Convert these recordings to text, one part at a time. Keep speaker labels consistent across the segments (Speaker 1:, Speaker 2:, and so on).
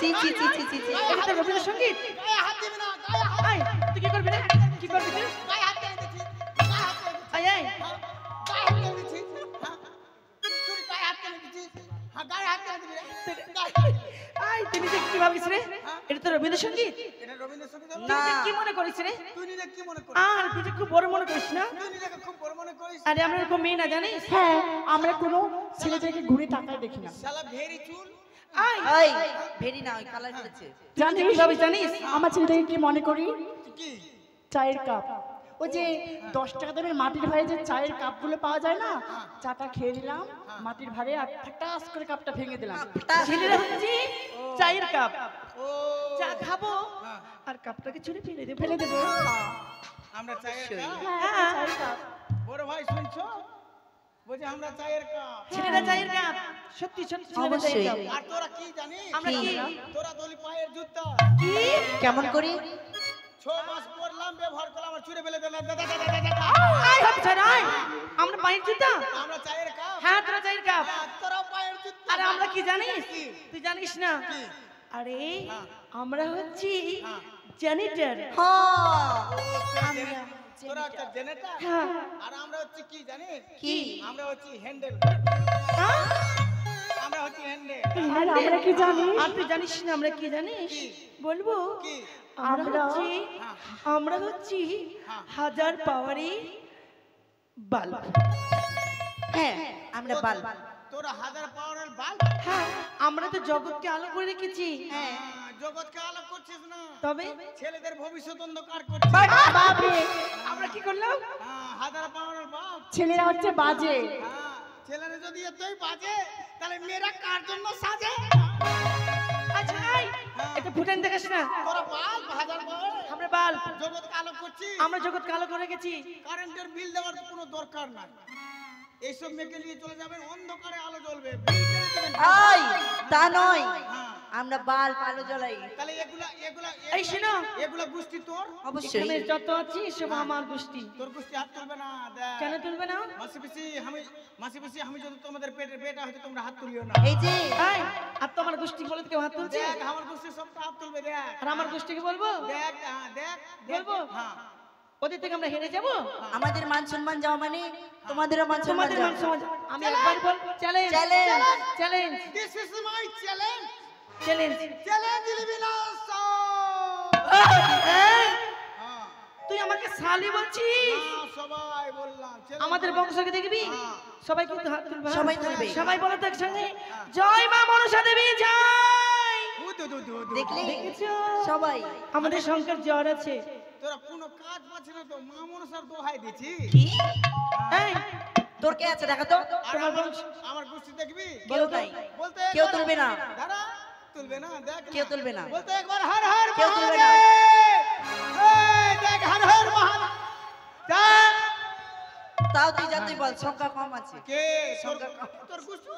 Speaker 1: চি চি চি চি চি চি
Speaker 2: এটা তো রবীন্দ্রসঙ্গীত।
Speaker 3: গায়ে হাত দিবি না, গায়ে হাত
Speaker 2: এই, তুই কি করবি রে? কি করবি তুই?
Speaker 3: গায়ে হাত দিয়ে দিচ্ছি, গায়ে হাত দিয়ে দিচ্ছি,
Speaker 2: এই, এই,
Speaker 3: হ্যাঁ, গায়ে হাত দিয়ে দিচ্ছি, হ্যাঁ, তুই গায়ে হাত দিয়ে দিচ্ছিস, হ্যাঁ, গায়ে হাত দিয়ে দিবি রে,
Speaker 2: এই, তুই নিজে কি ভাবিস রে? এটা তো রবীন্দ্রসঙ্গীত।
Speaker 3: এটা রবীন্দ্রসঙ্গীত
Speaker 2: তুই
Speaker 1: না।
Speaker 2: নিজে কি মনে করিস রে?
Speaker 3: তুই নিজে কি মনে করিস?
Speaker 2: আর তুই যে খুব বড় মনে করিস না?
Speaker 3: তুই নিজেকে খুব বড় মনে করিস?
Speaker 2: আরে আমরা এরকম মেয়ে না জানিস?
Speaker 4: হ্যাঁ, আমরা কোনো ছেলেদেরকে ঘুরে তাকায় দেখি না।
Speaker 3: শালা ভেরি চুল,
Speaker 2: এই,
Speaker 1: ওই ভেরি না ওই কালার করেছে
Speaker 2: তুই যে কি ভাবিস জানিস?
Speaker 4: আমার ছেলেটাকে কি মনে করি?
Speaker 3: কি?
Speaker 4: চায়ের কাপ। ওই যে 10 টাকা দামের মাটির ভাড়ে যে চায়ের কাপগুলো পাওয়া যায় না, চাটা খেয়ে নিলাম মাটির ভাড়ে আর ঠাস করে কাপটা ভেঙে দিলাম।
Speaker 2: ছেলেরা হচ্ছে চায়ের কাপ।
Speaker 3: ও,
Speaker 2: চা খাবো আর কাপটাকে ছুঁড়ে ফেলে দেবো।
Speaker 4: ফেলে দেবো।
Speaker 3: আমরা চায়ের কাপ?
Speaker 4: হ্যাঁ, চায়ের কাপ।
Speaker 3: বড় ভাই শুনছো? বলছে আমরা চায়ের কাপ।
Speaker 2: ছেলেরা চায়ের কাপ। সত্যি সত্যি ছেলেরা চায়ের
Speaker 1: অবশ্যই।
Speaker 2: কাপ।
Speaker 3: আর তোরা কি জানিস?
Speaker 2: আমরা কি?
Speaker 3: তোরা দলি পায়ের জুতা।
Speaker 2: কি?
Speaker 1: কেমন করি
Speaker 3: 6 মাস পরলাম, ব্যবহার করলাম, আমার ছুঁড়ে ফেলে দিলাম।
Speaker 2: আয় হাত ছাড়, আয়। আমরা পায়ের জুতা?
Speaker 3: আমরা চায়ের কাপ।
Speaker 2: হ্যাঁ, তোরা চায়ের কাপ।
Speaker 3: আর তোরাও পায়ের জুতা।
Speaker 2: আরে আমরা কি জানিস?
Speaker 3: কি?
Speaker 2: তুই জানিস না?
Speaker 3: কি?
Speaker 2: আরে আমরা হচ্ছি জেনিটার।
Speaker 3: তোরা হচ্ছে জেনেটার
Speaker 2: হ্যাঁ।
Speaker 3: আর আমরা হচ্ছে কি জানিস?
Speaker 1: কি
Speaker 3: আমরা হচ্ছে হ্যান্ডেল। আমরা হচ্ছে হ্যান্ডেল।
Speaker 4: আর আমরা কি জানি?
Speaker 2: আর তুই জানিস না আমরা কি জানিস?
Speaker 3: কি?
Speaker 2: বলবো?
Speaker 3: কি?
Speaker 2: আমরা হচ্ছি হাজার পাওয়ারি বাল্ব।
Speaker 1: হ্যাঁ আমরা বাল
Speaker 3: তোরা 1000 পাওয়ারের বাল্ব।
Speaker 2: হ্যাঁ, আমরা তো জগৎকে আলো করে রেখেছি।
Speaker 1: হ্যাঁ
Speaker 3: জগৎকে আলো করছিস না,
Speaker 2: তবে
Speaker 3: ছেলেদের ভবিষ্যৎ অন্ধকার করছিস।
Speaker 4: বাপরে,
Speaker 2: আমরা কি করলাম?
Speaker 3: 1000 পাওয়ারের বাল্ব।
Speaker 4: ছেলেরা হচ্ছে বাজে।
Speaker 3: ছেলেরা যদি এতই বাজে তাহলে মেয়েরা কার জন্য সাজে?
Speaker 2: আচ্ছা, আয়। এটা ফুটান দেখাস না?
Speaker 3: তোরা বাল্ব 1000 পাওয়ার,
Speaker 2: আমরা বাল্ব।
Speaker 3: জগৎকে আলো করছিস।
Speaker 2: আমরা জগৎকে আলো করে রেখেছি।
Speaker 3: কারেন্টের বিল দেওয়ার কোনো দরকার নাই। এইসব মেয়েকে নিয়ে চলে যাবেন, অন্ধকারে আলো জ্বলবে, বিল করে দিবেন।
Speaker 1: ওই তা নয়
Speaker 3: হ্যাঁ,
Speaker 1: আমরা বাল আলো জ্বলাই
Speaker 3: তাহলে এগুলা এগুলা
Speaker 2: এই শোনো,
Speaker 3: এগুলা গোষ্ঠী তোর?
Speaker 1: অবশ্যই
Speaker 2: এখানে যত আছি সব আমার গোষ্ঠী।
Speaker 3: তোর গোষ্ঠী হাত তুলবে না। দেখ
Speaker 2: কেন তুলবে না?
Speaker 3: মাসি আমি যদি তোমাদের পেটের বেটা হয়তো তোমরা হাত তুলিও না।
Speaker 1: এই যে
Speaker 2: আয়, আর তো আমার গোষ্ঠী বলে কেউ হাত তুলছে?
Speaker 3: দেখ আমার গোষ্ঠী সবটা হাত তুলবে। দেখ
Speaker 2: আর আমার গোষ্ঠীকে বলবো?
Speaker 3: দেখ, দেখ
Speaker 2: বলবো?
Speaker 3: হ্যাঁ,
Speaker 2: ওদের থেকে আমরা হেরে যাবো?
Speaker 1: আমাদের মান সম্মান যাওয়া মানে তোমাদেরও মান সম্মান
Speaker 2: তোমাদের মান
Speaker 1: যাওয়া।
Speaker 2: সমাজ। আমি একবার বল, challenge
Speaker 1: challenge.
Speaker 2: Challenge
Speaker 3: this is my challenge.
Speaker 2: Challenge.
Speaker 3: Challenge elimination.
Speaker 2: এই,
Speaker 3: হ্যাঁ,
Speaker 2: তুই আমাকে শালি বলছিস?
Speaker 3: সবাই বললাম challenge
Speaker 2: আমাদের বংশকে দেখবি? সবাই কিন্তু হাত তুলবে।
Speaker 1: সবাই তুলবে।
Speaker 2: সবাই বলো তো একসঙ্গে, জয় মা মনসা দেবী জয়।
Speaker 1: দেখলে
Speaker 2: দেখেছো?
Speaker 1: সবাই
Speaker 2: আমাদের সংখ্যার জ্বর আছে।
Speaker 3: তোরা কোনো কাজ পাচ্ছিস না তো মা মনসার দোহাই দিছি।
Speaker 1: কি
Speaker 2: এই,
Speaker 1: তোর কে আছে দেখা তো
Speaker 3: আর আমার গোষ্ঠী দেখবি?
Speaker 1: কেউ নাই
Speaker 3: বলতে
Speaker 1: কেউ
Speaker 3: একবার-
Speaker 1: তুলবে না
Speaker 3: দাঁড়া, তুলবে না। দেখ না।
Speaker 1: কেউ তুলবে না
Speaker 3: বলতে একবার হর হর
Speaker 1: কেউ তুলবে না।
Speaker 3: মহাদেব। এই দেখ হর হর মহাদেব। যা।
Speaker 1: তাও তুই যা তুই বল সংখ্যা কম আছে
Speaker 3: কে তোর
Speaker 1: সংখ্যা কম।
Speaker 3: তোর গোষ্ঠী?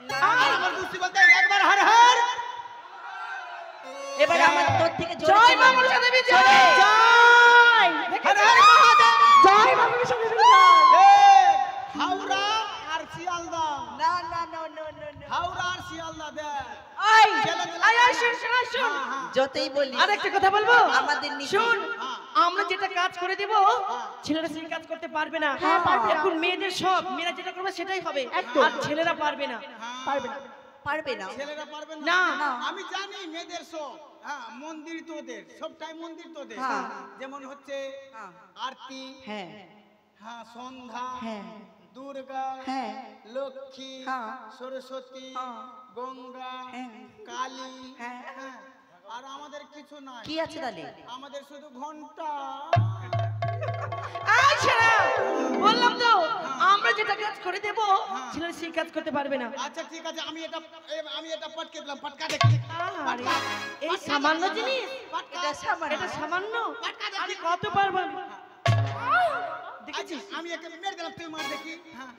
Speaker 1: না,
Speaker 3: আমার গোষ্ঠী বলতে একবার হর হর।
Speaker 1: এবার আমার তোর থেকে জোরে
Speaker 2: জয় মা
Speaker 1: তুলবে।
Speaker 2: মনসা দেবী জয়।
Speaker 4: জয়
Speaker 3: হর হর মহাদেব।
Speaker 4: জয় বাবা বিষ্ণু দেবী জয়।
Speaker 3: দেখ, হাওড়া আর শিয়ালদা।
Speaker 1: না না না না না না
Speaker 3: হাওড়া আর শিয়ালদা দেখ।
Speaker 2: আয়,
Speaker 3: চ্যালেঞ্জ
Speaker 2: আয়, আয়, শোন, শোন, শোন।
Speaker 1: যতই বলি
Speaker 2: আর একটা কথা বলবো?
Speaker 1: আমাদের নীতি।
Speaker 2: শুন,
Speaker 3: হ্যাঁ।
Speaker 2: আমরা যেটা কাজ করে দেব ছেলেরা সেই কাজ করতে পারবে না।
Speaker 4: হ্যাঁ, পারবে না।
Speaker 2: এখন মেয়েদের সব, মেয়েরা যেটা করবে সেটাই হবে।
Speaker 4: একদম।
Speaker 2: আর ছেলেরা পারবে না।
Speaker 4: পারবে না।
Speaker 1: পারবে না
Speaker 3: ছেলেরা পারবে
Speaker 2: না।
Speaker 3: না। আমি জানি মেয়েদের সব। হ্যাঁ, মন্দির তোদের সবটাই মন্দির তোদের।
Speaker 1: হ্যাঁ।
Speaker 3: যেমন হচ্ছে
Speaker 1: হ্যাঁ।
Speaker 3: আরতি,
Speaker 1: হ্যাঁ
Speaker 3: হ্যাঁ সন্ধ্যা,
Speaker 1: হ্যাঁ
Speaker 3: দুর্গা,
Speaker 1: হ্যাঁ
Speaker 3: লক্ষ্মী,
Speaker 1: হ্যাঁ।
Speaker 3: সরস্বতী,
Speaker 1: হ্যাঁ।
Speaker 3: গঙ্গা,
Speaker 1: হ্যাঁ।
Speaker 3: কালী,
Speaker 1: হ্যাঁ।
Speaker 3: হ্যাঁ। আর আমাদের কিছু নাই।
Speaker 1: কি আছে তাহলে
Speaker 3: আমাদের শুধু ঘন্টা।
Speaker 2: আয় ছেড়া, বললাম তো আমরা যেটা কাজ করে দেব ছেলেরা সেই কাজ করতে পারবে না।
Speaker 3: আচ্ছা ঠিক আছে, আমি এটা পটকে দিলাম। পটকা দেখি।
Speaker 2: আরে, এই সামান্য জিনিস,
Speaker 1: এটা সামান্য
Speaker 2: এটা সামান্য।
Speaker 3: পটকা
Speaker 2: আমি
Speaker 3: দেখি।
Speaker 2: কত পারবো আমি।
Speaker 3: আচ্ছা,
Speaker 2: দেখেছিস?
Speaker 3: আমি একে মেরে দিলাম, তুই মার দেখি। হ্যাঁ,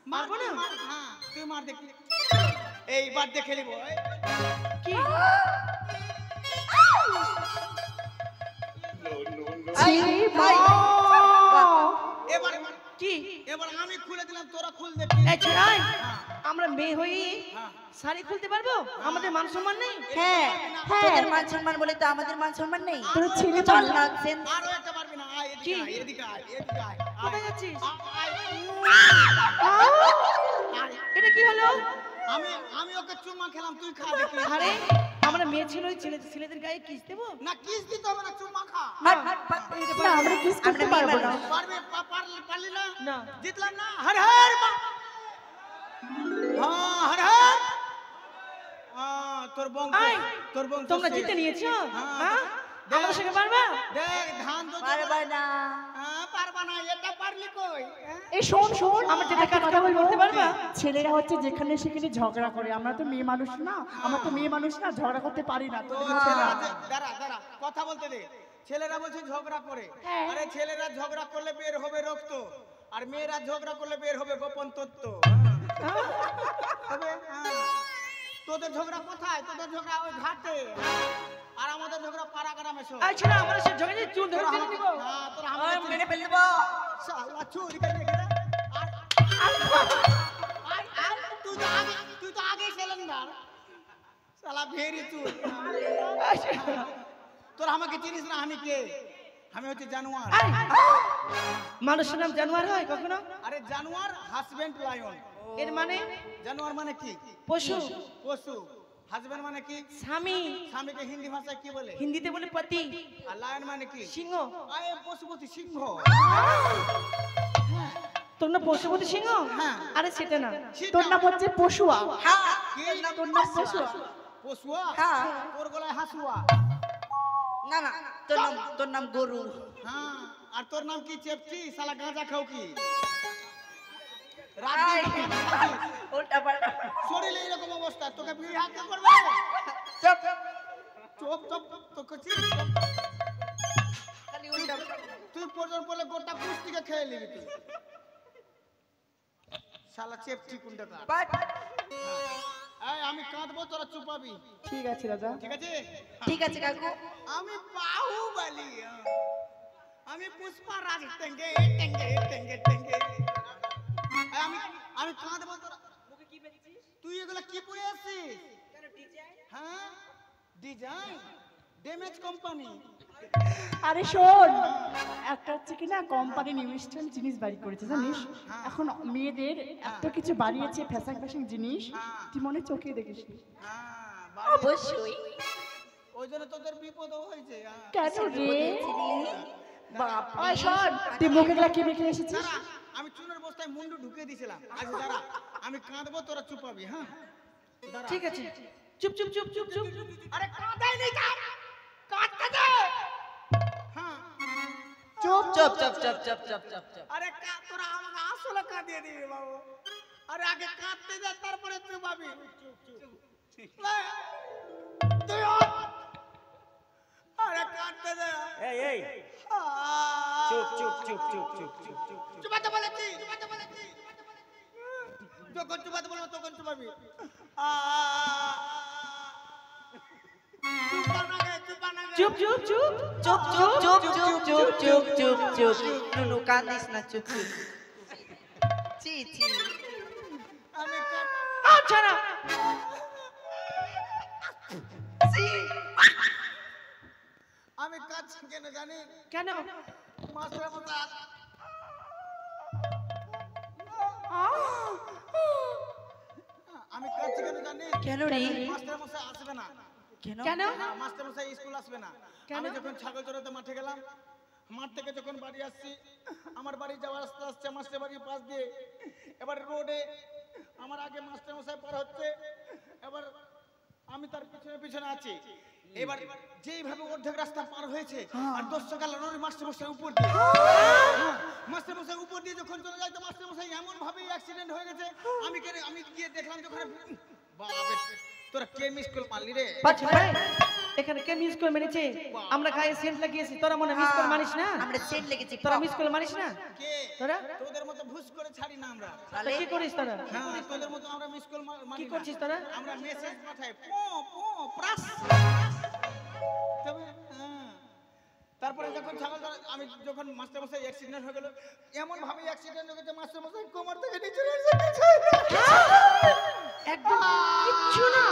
Speaker 2: মারবো না?
Speaker 3: হ্যাঁ, তুই মার দেখি। এইবার দেখে নিব।
Speaker 2: কি?
Speaker 4: ছি,
Speaker 1: ভাই
Speaker 4: বাবা।
Speaker 3: এবারে মার।
Speaker 2: কি কি
Speaker 3: এবার আমি খুলে দিলাম, তোরা খুল দেখবি।
Speaker 2: এই ছোড়াই আমরা মেয়ে হই
Speaker 3: হ্যাঁ।
Speaker 2: শাড়ি খুলতে পারবো? আমাদের মান সম্মান নেই?
Speaker 1: হ্যাঁ
Speaker 4: হ্যাঁ।
Speaker 1: তোদের মান সম্মান বলে তো আমাদের মান সম্মান নেই।
Speaker 4: তোর ছেলে
Speaker 1: চল
Speaker 4: পারবে
Speaker 1: না
Speaker 4: না।
Speaker 1: সেন
Speaker 3: আরো একটা পারবি না, আয়
Speaker 2: কি?
Speaker 3: এদিকে আয়, এদিকে আয়, এদিকে আয়,
Speaker 2: কোথায়
Speaker 3: আয়।
Speaker 2: যাচ্ছিস?
Speaker 3: আয়।
Speaker 2: এটা কি হলো?
Speaker 3: আমি আমি ওকে চুমা খেলাম, তুই খা দেখি।
Speaker 2: আরে আমরা মেয়ে ছিল ওই ছেলেদের গায়ে কিস দেবো?
Speaker 3: না কিস দিতে হবে না, চুমা খা।
Speaker 1: না
Speaker 4: না আমরা কিস করতে
Speaker 1: আমরা মেয়ে
Speaker 4: পারবো না।
Speaker 1: মানুষ।
Speaker 3: পারবি পারলি না?
Speaker 2: না।
Speaker 3: জিতলাম না? হর হর হ্যাঁ, হর হর। তোর বংশ,
Speaker 2: আয়,
Speaker 3: তোর বংশ
Speaker 2: তোমরা
Speaker 3: শেষ।
Speaker 2: জিতে নিয়েছো?
Speaker 3: হ্যাঁ,
Speaker 2: হ্যাঁ
Speaker 3: দেখ।
Speaker 2: আমাদের সঙ্গে পারবা?
Speaker 3: দেখ ধান তো
Speaker 1: পারবা না।
Speaker 3: পারবা না, এটা পারলি কই? হ্যাঁ?
Speaker 4: এই শোন শোন
Speaker 2: আমার যেটা
Speaker 4: একটা
Speaker 2: কাজ
Speaker 4: কথা বলবো,
Speaker 2: করতে পারবা?
Speaker 4: ছেলেরা হচ্ছে যেখানে সেখানে ঝগড়া করে, আমরা তো মেয়ে মানুষ না, আমরা তো মেয়ে মানুষ না, ঝগড়া করতে পারি না।
Speaker 3: তো
Speaker 4: তোদের
Speaker 3: ছেলেরা
Speaker 4: ছেলেরা
Speaker 3: দাঁড়া কথা বলতে দে। ছেলেরা বলছে ঝগড়া করে।
Speaker 4: হ্যাঁ।
Speaker 3: আরে ছেলেরা ঝগড়া করলে বের হবে রক্ত, আর মেয়েরা ঝগড়া করলে বের হবে গোপন তত্ত্ব। তবে তোদের ঝগড়া কোথায়? তোদের ঝগড়া ওই ঘাটে, আর আমাদের ঝগড়া পাড়া গ্রামে সব।
Speaker 2: আই ছোড়া আমরা সে ঝগড়া চুল ধরে ফেলে দিব।
Speaker 3: তোরা
Speaker 1: ওই
Speaker 3: আমাকে
Speaker 1: মেরে ফেল দেবো।
Speaker 3: শালা চুরি করে রেখে দে। আর তুই তো আগে সিলিন্ডার, শালা ভেরি চুর। তোরা আমাকে চিনিস না, আমি কে? আমি হচ্ছে জানোয়ার।
Speaker 2: আই, মানুষের নাম জানোয়ার হয় কখনো?
Speaker 3: আরে জানোয়ার হাজবেন্ড লায়ন।
Speaker 2: এর মানে
Speaker 3: জানোয়ার মানে কি?
Speaker 2: পশু।
Speaker 3: পশু। হাজবেন্ড মানে কি?
Speaker 2: স্বামী।
Speaker 3: স্বামীকে হিন্দি ভাষায় কি বলে?
Speaker 2: হিন্দিতে বলে পতি।
Speaker 3: আর লায়ন মানে কি?
Speaker 2: সিংহ।
Speaker 3: আরে পশুপতি, সিংহ।
Speaker 2: তোর না পশুপতি সিংহ?
Speaker 3: হ্যাঁ।
Speaker 2: আরে সেটা না।
Speaker 4: তোর নাম হচ্ছে পশুয়া।
Speaker 1: হ্যাঁ
Speaker 3: কি?
Speaker 4: তোর নাম পশুয়া।
Speaker 3: পশুয়া?
Speaker 1: হ্যাঁ।
Speaker 3: তোর গলায় হাসুয়া।
Speaker 1: না না তোর নাম গরু।
Speaker 3: হ্যাঁ। আর তোর নাম কি? চেপটি, শালা গাঁজা খাও কি? রাত
Speaker 1: আই,
Speaker 3: দিন গাঁজা খাচ্ছিস।
Speaker 1: উল্টা পাল্টা।
Speaker 3: শরীরে এরকম অবস্থা, তোকে বিয়ে হাতে করবে?
Speaker 1: চুপ
Speaker 3: চোপ চোপ তোকে
Speaker 1: খালি উল্টা পাল্টা।
Speaker 3: তুই পর্যন্ত বলে গোটা কুস্তিকে খেয়ে নিবি তুই। শালা চেপটি কুন্ডা কা।
Speaker 1: বাট
Speaker 3: এই আমি কাঁদবো, তোরা চুপাবি,
Speaker 4: ঠিক আছে রাজা।
Speaker 3: ঠিক আছে?
Speaker 1: ঠিক আছে কাকু।
Speaker 3: আমি বাহুবলি, আমি পুষ্পা রাজ টেঙ্গে টেঙ্গে টেঙ্গে টেঙ্গে। আমি আমি কাঁদবো, তোরা তুই এগুলা কি পরে আসছিস? হ্যাঁ, ডিজাইন ড্যামেজ কোম্পানি।
Speaker 4: আরে শোন, একটা হচ্ছে কি না কোম্পানি নিউস্টাইল জিনিস বাড়ি করেছে জানিস, এখন মেয়েদের এত কিছু বাড়িয়েছে, ফ্যাশন ফ্যাশন জিনিস, তুই মনে চোখে দেখিস নি।
Speaker 3: হ্যাঁ,
Speaker 1: অবশ্যই।
Speaker 3: ওই জন্য তোদের বিপদও হয়েছে।
Speaker 4: কেন রে
Speaker 1: বাপ
Speaker 4: ওই শোন, তুই মুখে গলা কি মেখে এসেছিস?
Speaker 3: দাঁড়া, আমি চুনের বস্তায় মুন্ডু ঢুকে দিয়েছিলাম। আচ্ছা দাঁড়া, আমি কাঁদবো, তোরা চুপাবি। হ্যাঁ দাঁড়া।
Speaker 2: ঠিক আছে। চুপ চুপ চুপ চুপ চুপ।
Speaker 3: আরে কাঁদাই নেই, কাঁদতে দে। হ্যাঁ,
Speaker 1: চুপ চুপ চুপ চুপ চুপ চুপ চুপ চুপ।
Speaker 3: আরে তোরা আমাকে আসলে কাঁদিয়ে দিবি বাবু। আরে আগে কাঁদতে দে, তারপরে চুপাবি। তুই ওঠ। আরে কাঁদতে দে।
Speaker 5: এই এই চুপ চুপ চুপ চুপ চুপ চুপ চুপ
Speaker 3: চুপাতে বলেছি, চুপাতে বলেছি। যখন চুপাতে বলবো তখন চুপাবি।
Speaker 2: চুপ চুপ চুপ।
Speaker 1: চুপ চুপ চুপ চুপ চুপ চুপ চুপ চুপ। নুনু কাঁদিস না, চুপ চুপ। চি চি।
Speaker 3: আমি
Speaker 2: আচ্ছা না।
Speaker 3: আমি কাঁদছি কেন জানি?
Speaker 2: কেন?
Speaker 3: মাস্টার মশাই আমি কাঁদছি কেন জানি?
Speaker 1: কেন রে?
Speaker 3: মাস্টার মশাই আসবে না।
Speaker 1: কেন?
Speaker 2: কেন?
Speaker 3: মাস্টার মশাই স্কুল আসবে না।
Speaker 2: কেন?
Speaker 3: আমি যখন ছাগল চড়াতে মাঠে গেলাম, মাঠ থেকে যখন বাড়ি আসছি, আমার বাড়ি যাওয়ার রাস্তা আসছে মাস্টার বাড়ির পাশ দিয়ে। এবার রোডে আমার আগে মাস্টার মশাই পার হচ্ছে, এবার আমি তার পিছনে পিছনে আছি। এবার যেইভাবে অর্ধেক রাস্তা পার হয়েছে, আর 10 টাকা লরির মাস্টার মশাই উপর দিয়ে, মাস্টার মশাই উপর দিয়ে যখন চলে যায়, তো মাস্টার মশাই এমন ভাবে অ্যাক্সিডেন্ট হয়ে গেছে। আমি গিয়ে দেখলাম যখন, বাবা তোরা কে মিস কল মারলি রে?
Speaker 2: বাচ্চা ভাই, এখানে কে মিস কল মেরেছে? আমরা গায়ে সেন্ট লাগিয়েছি, তোরা মনে মিস কল মানিস না?
Speaker 1: আমরা সেট লেগেছি।
Speaker 2: তোরা মিস কল মানিস না?
Speaker 3: কে?
Speaker 2: তোরা
Speaker 3: তোদের মতো ভুস করে ছাড়ি না আমরা।
Speaker 2: তো কি করিস তোরা?
Speaker 3: হ্যাঁ, তোদের মতো আমরা মিস কল মারি
Speaker 2: কি
Speaker 3: না।
Speaker 2: করছিস তোরা?
Speaker 3: আমরা মেসেজ পাঠাই, পো পো প্রাস। তবে হ্যাঁ, তারপরে যখন ছাগল আমি যখন মাস্টার মশাই অ্যাক্সিডেন্ট হয়ে গেল, এমন ভাবে অ্যাক্সিডেন্ট হয়ে গেছে মাস্টার মশাই কোমর থেকে নিচে
Speaker 2: একদম কিচ্ছু না,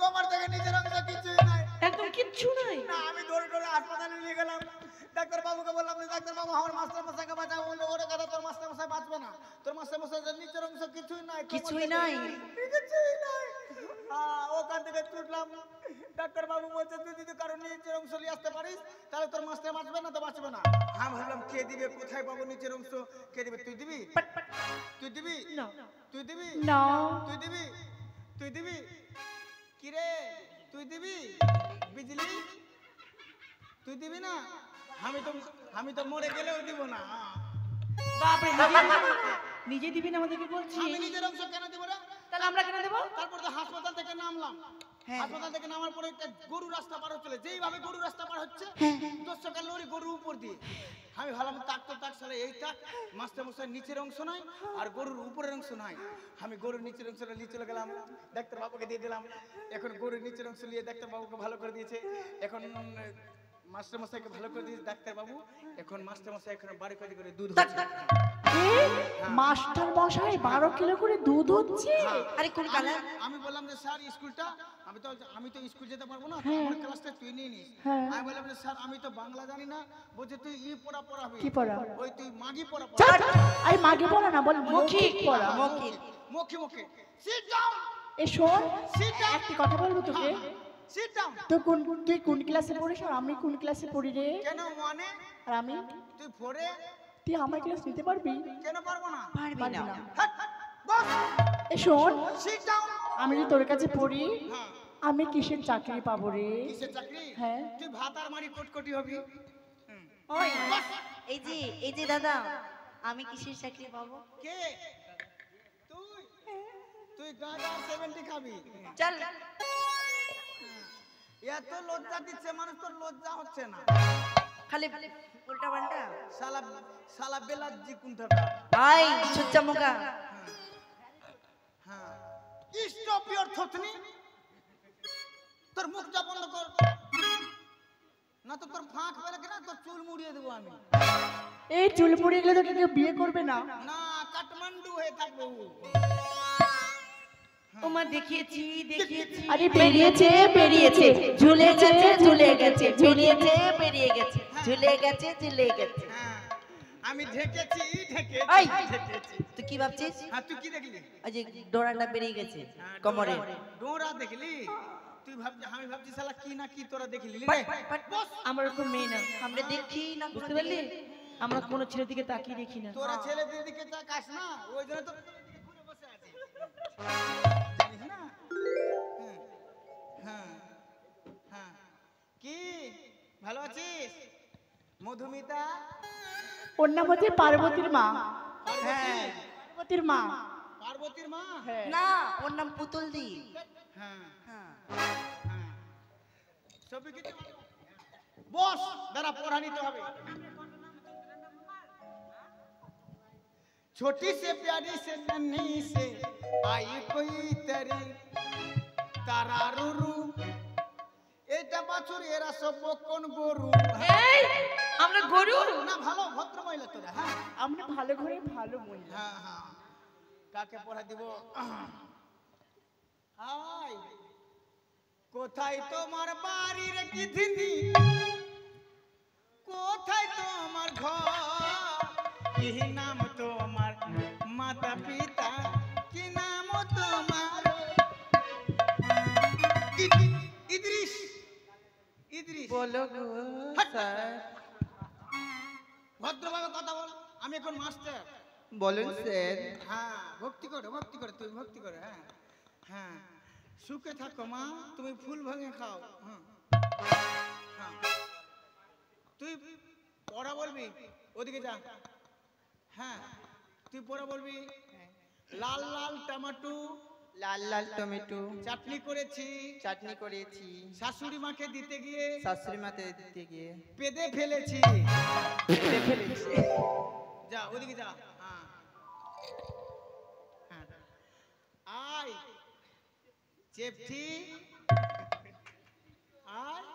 Speaker 3: কোমর থেকে নিচের অংশ কিছুই নাই,
Speaker 2: একদম কিচ্ছু নাই।
Speaker 3: না আমি দৌড়ে দৌড়ে হাসপাতালে নিয়ে গেলাম। ডাক্তার বাবুকে বললাম, ডাক্তার বাবু আমার মাস্টার মশাইকে বাঁচাও। বললো ওরে কথা, তোর মাস্টার মশাই বাঁচবে না, তোর মাস্টার মশাই নিচের অংশ কিছুই নাই,
Speaker 1: কিছুই নাই।
Speaker 3: কিছুই নাই। ওখান থেকে ছুটলাম। ডাক্তার বাবু বলছে তুই যদি কারো নিচের অংশ নিয়ে আসতে পারিস তাহলে তোর মাস্টার বাঁচবে না, তো বাঁচবে না। আমি ভাবলাম কে দিবে, কোথায় পাবো নিচের অংশ, কে দিবে? তুই দিবি? তুই দিবি?
Speaker 2: না
Speaker 3: তুই দিবি?
Speaker 4: না
Speaker 3: তুই দিবি? তুই দিবি? কি রে তুই দিবি? বিজলি তুই দিবি না? আমি তো মরে গেলেও দিব না।
Speaker 2: বাপরে, নিজে দিবি না আমাদেরকে বলছি?
Speaker 3: আমি নিজের অংশ কেন দিব না?
Speaker 2: তাহলে আমরা কেন দেবো?
Speaker 3: তারপর তো হাসপাতাল থেকে নামলাম। হাসপাতাল থেকে নামার পরে একটা গরু রাস্তা পার হচ্ছিল, যেইভাবে গরু রাস্তা পার হচ্ছে 10 টাকা লরি গরুর উপর দিয়ে। আমি ভাবলাম তাক তো তাক সালে এই তাক, মাস্টার মশাই নিচের অংশ নাই আর গরুর উপরের অংশ নাই। আমি গরুর নিচের অংশটা নিয়ে চলে গেলাম, ডাক্তার বাবুকে দিয়ে দিলাম। এখন গরুর নিচের অংশ নিয়ে ডাক্তার বাবুকে ভালো করে দিয়েছে। এখন মাস্টার মশাইকে ভালো করে দিয়েছে ডাক্তার বাবু। এখন মাস্টার মশাই এখন বাড়ি করে দুধ হচ্ছে।
Speaker 4: মাস্টার মশাই 12 কিলো করে দুধ হচ্ছে।
Speaker 1: আরে কোন কালার?
Speaker 3: আমি বললাম যে স্যার স্কুলটা আমি তো স্কুল যেতে পারবো না, আমার ক্লাসটা তুই নিয়ে নিস। আমি বললাম যে স্যার আমি তো বাংলা জানি না। বলছে তুই পড়াবি।
Speaker 4: কি পড়া?
Speaker 3: ওই তুই মাগি পড়া।
Speaker 4: আই মাগে পড়া না, বল মৌখিক পড়া।
Speaker 3: মুখে সিট ডাউন।
Speaker 4: এ শোন,
Speaker 3: Sit down.
Speaker 4: একটা কথা বলবো তোকে।
Speaker 3: Sit down.
Speaker 4: তুই কোন ক্লাসে পড়িস আর আমি কোন ক্লাসে পড়ি রে?
Speaker 3: কেন ওয়ানে?
Speaker 4: আর আমি?
Speaker 3: তুই ফোরে?
Speaker 4: তুই আমার ক্লাস নিতে পারবি?
Speaker 3: কেন পারবো না?
Speaker 1: পারবি
Speaker 4: পারবি
Speaker 1: না।
Speaker 4: না।
Speaker 3: হাট, বস।
Speaker 4: এ শোন,
Speaker 3: সিট ডাউন।
Speaker 4: আমি যে তোর কাছে পড়ি,
Speaker 3: হ্যাঁ।
Speaker 4: আমি কিসের চাকরি পাবো রে?
Speaker 3: কিসের চাকরি?
Speaker 4: হ্যাঁ।
Speaker 3: তুই ভাত আর মারি কোটকটি হবি।
Speaker 1: ওই এই যে দাদা, আমি কিসের চাকরি পাবো?
Speaker 3: কে? তুই গাঁজা 70 খাবি।
Speaker 1: চল।
Speaker 3: এত লজ্জা দিচ্ছে মানুষ, তোর লজ্জা হচ্ছে না।
Speaker 1: খালি উল্টা পাল্টা।
Speaker 3: শালা বেলাজ্জি কুন্ঠাটা।
Speaker 1: আই সুচ্চা মুখা।
Speaker 3: হ্যাঁ, স্টপ ইওর থতনি। তোর মুখটা বন্ধ কর, না তো তোর ফাঁক বেলা কিনা তোর চুল মুড়িয়ে দেবো আমি।
Speaker 4: এই চুল মুড়িয়ে গেলে তো কেউ বিয়ে করবে না।
Speaker 3: না, কাঠমান্ডু হয়ে থাকবো।
Speaker 2: ওমা দেখিয়েছি।
Speaker 4: আরে বেরিয়েছে
Speaker 1: ঝুলে গেছে ঝুলে গেছে, ঝুলিয়েছে বেরিয়ে গেছে, ঝুলে গেছে ঝুলে গেছে।
Speaker 3: হ্যাঁ, আমি ঢেকেছি।
Speaker 1: এই তুই কি ভাবছিস?
Speaker 3: হ্যাঁ, তুই কি দেখলি?
Speaker 1: আজ ডোরাটা বেরিয়ে গেছে কোমরে।
Speaker 3: ডোরা দেখলি? তুই ভাবছি, আমি ভাবছি শালা কি না কি তোরা দেখলি রে?
Speaker 2: আমরা ওরকম মেয়ে না,
Speaker 1: আমরা দেখি না,
Speaker 2: বুঝতে পারলি? আমরা কোনো ছেলের দিকে তাকিয়ে দেখি না।
Speaker 3: তোরা ছেলেদের দিকে তাকাস না, ওই জন্য তো ঘুরে বসে আছিস। জানিস না? হ্যাঁ, হ্যাঁ। কি ভালো আছিস মধুমিতা?
Speaker 4: ওর নাম হচ্ছে পার্বতীর মা।
Speaker 3: হ্যাঁ,
Speaker 4: পার্বতীর মা।
Speaker 3: পার্বতীর মা।
Speaker 1: না, ওর নাম পুতুল দি।
Speaker 3: হ্যাঁ,
Speaker 1: হ্যাঁ।
Speaker 3: হ্যাঁ। সবই কিছু বস দাঁড়া, পড়া নিতে হবে। छोटी से प्यारी से नन्ही से आई कोई तरी तारारुरु এটা বাছুর এরা সব কোন গরু?
Speaker 2: এই আমরা গরু
Speaker 3: না, ভালো ভদ্র মহিলা তোরা। হ্যাঁ
Speaker 4: আমরা ভালো ঘরে ভালো মহিলা।
Speaker 3: হ্যাঁ হ্যাঁ, কাকে পড়া দিব? হাই, কোথায় তোমার বাড়ি রে কিধিনি, কোথায় তোমার ঘর, কি নাম তোমার মাতা পিতা, কি নাম তোমার? ইদ্রিস। ইদ্রিস
Speaker 1: বলো গো স্যার।
Speaker 3: ভদ্রভাবে কথা বল, আমি এখন মাস্টার।
Speaker 1: বলুন স্যার।
Speaker 3: হ্যাঁ, ভক্তি করে তুই ভক্তি করে। হ্যাঁ হ্যাঁ, সুখে থাকো মা, তুমি ফুল ভাঙে খাও। হ্যাঁ হ্যাঁ, তুই পড়া বলবি, ওদিকে যা। হ্যাঁ, তুই পড়া বলবি। লাল লাল টমেটো,
Speaker 1: লাল লাল টমেটো
Speaker 3: চাটনি করেছি,
Speaker 1: চাটনি করেছি,
Speaker 3: শাশুড়ি মাকে দিতে গিয়ে
Speaker 1: শাশুড়ি মাতে দিতে গিয়ে
Speaker 3: পেদে ফেলেছি। যা ওদিকে যা। হ্যাঁ হ্যাঁ, আয় চেপটি, আয়